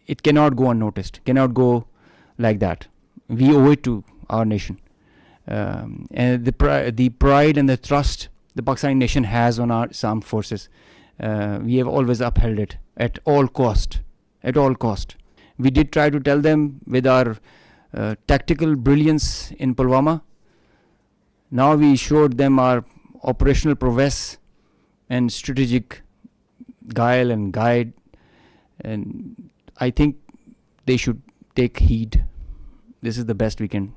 it cannot go unnoticed, cannot go like that. We owe it to our nation. And the pride and the trust the Pakistani nation has on our armed forces, we have always upheld it at all cost. At all cost. We did try to tell them with our tactical brilliance in Pulwama. Now we showed them our operational prowess and strategic guile and guide, and I think they should take heed. This is the best we can.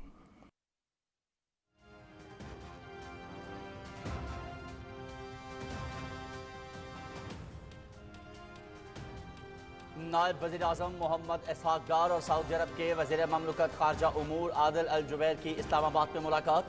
नायब वज़ीर आज़म मोहम्मद इसहाक डार और Saudi अरब के वज़ीर ममलकत ख़ारजा उमूर आदिल अल जुबैर की इस्लामाबाद में मुलाकात।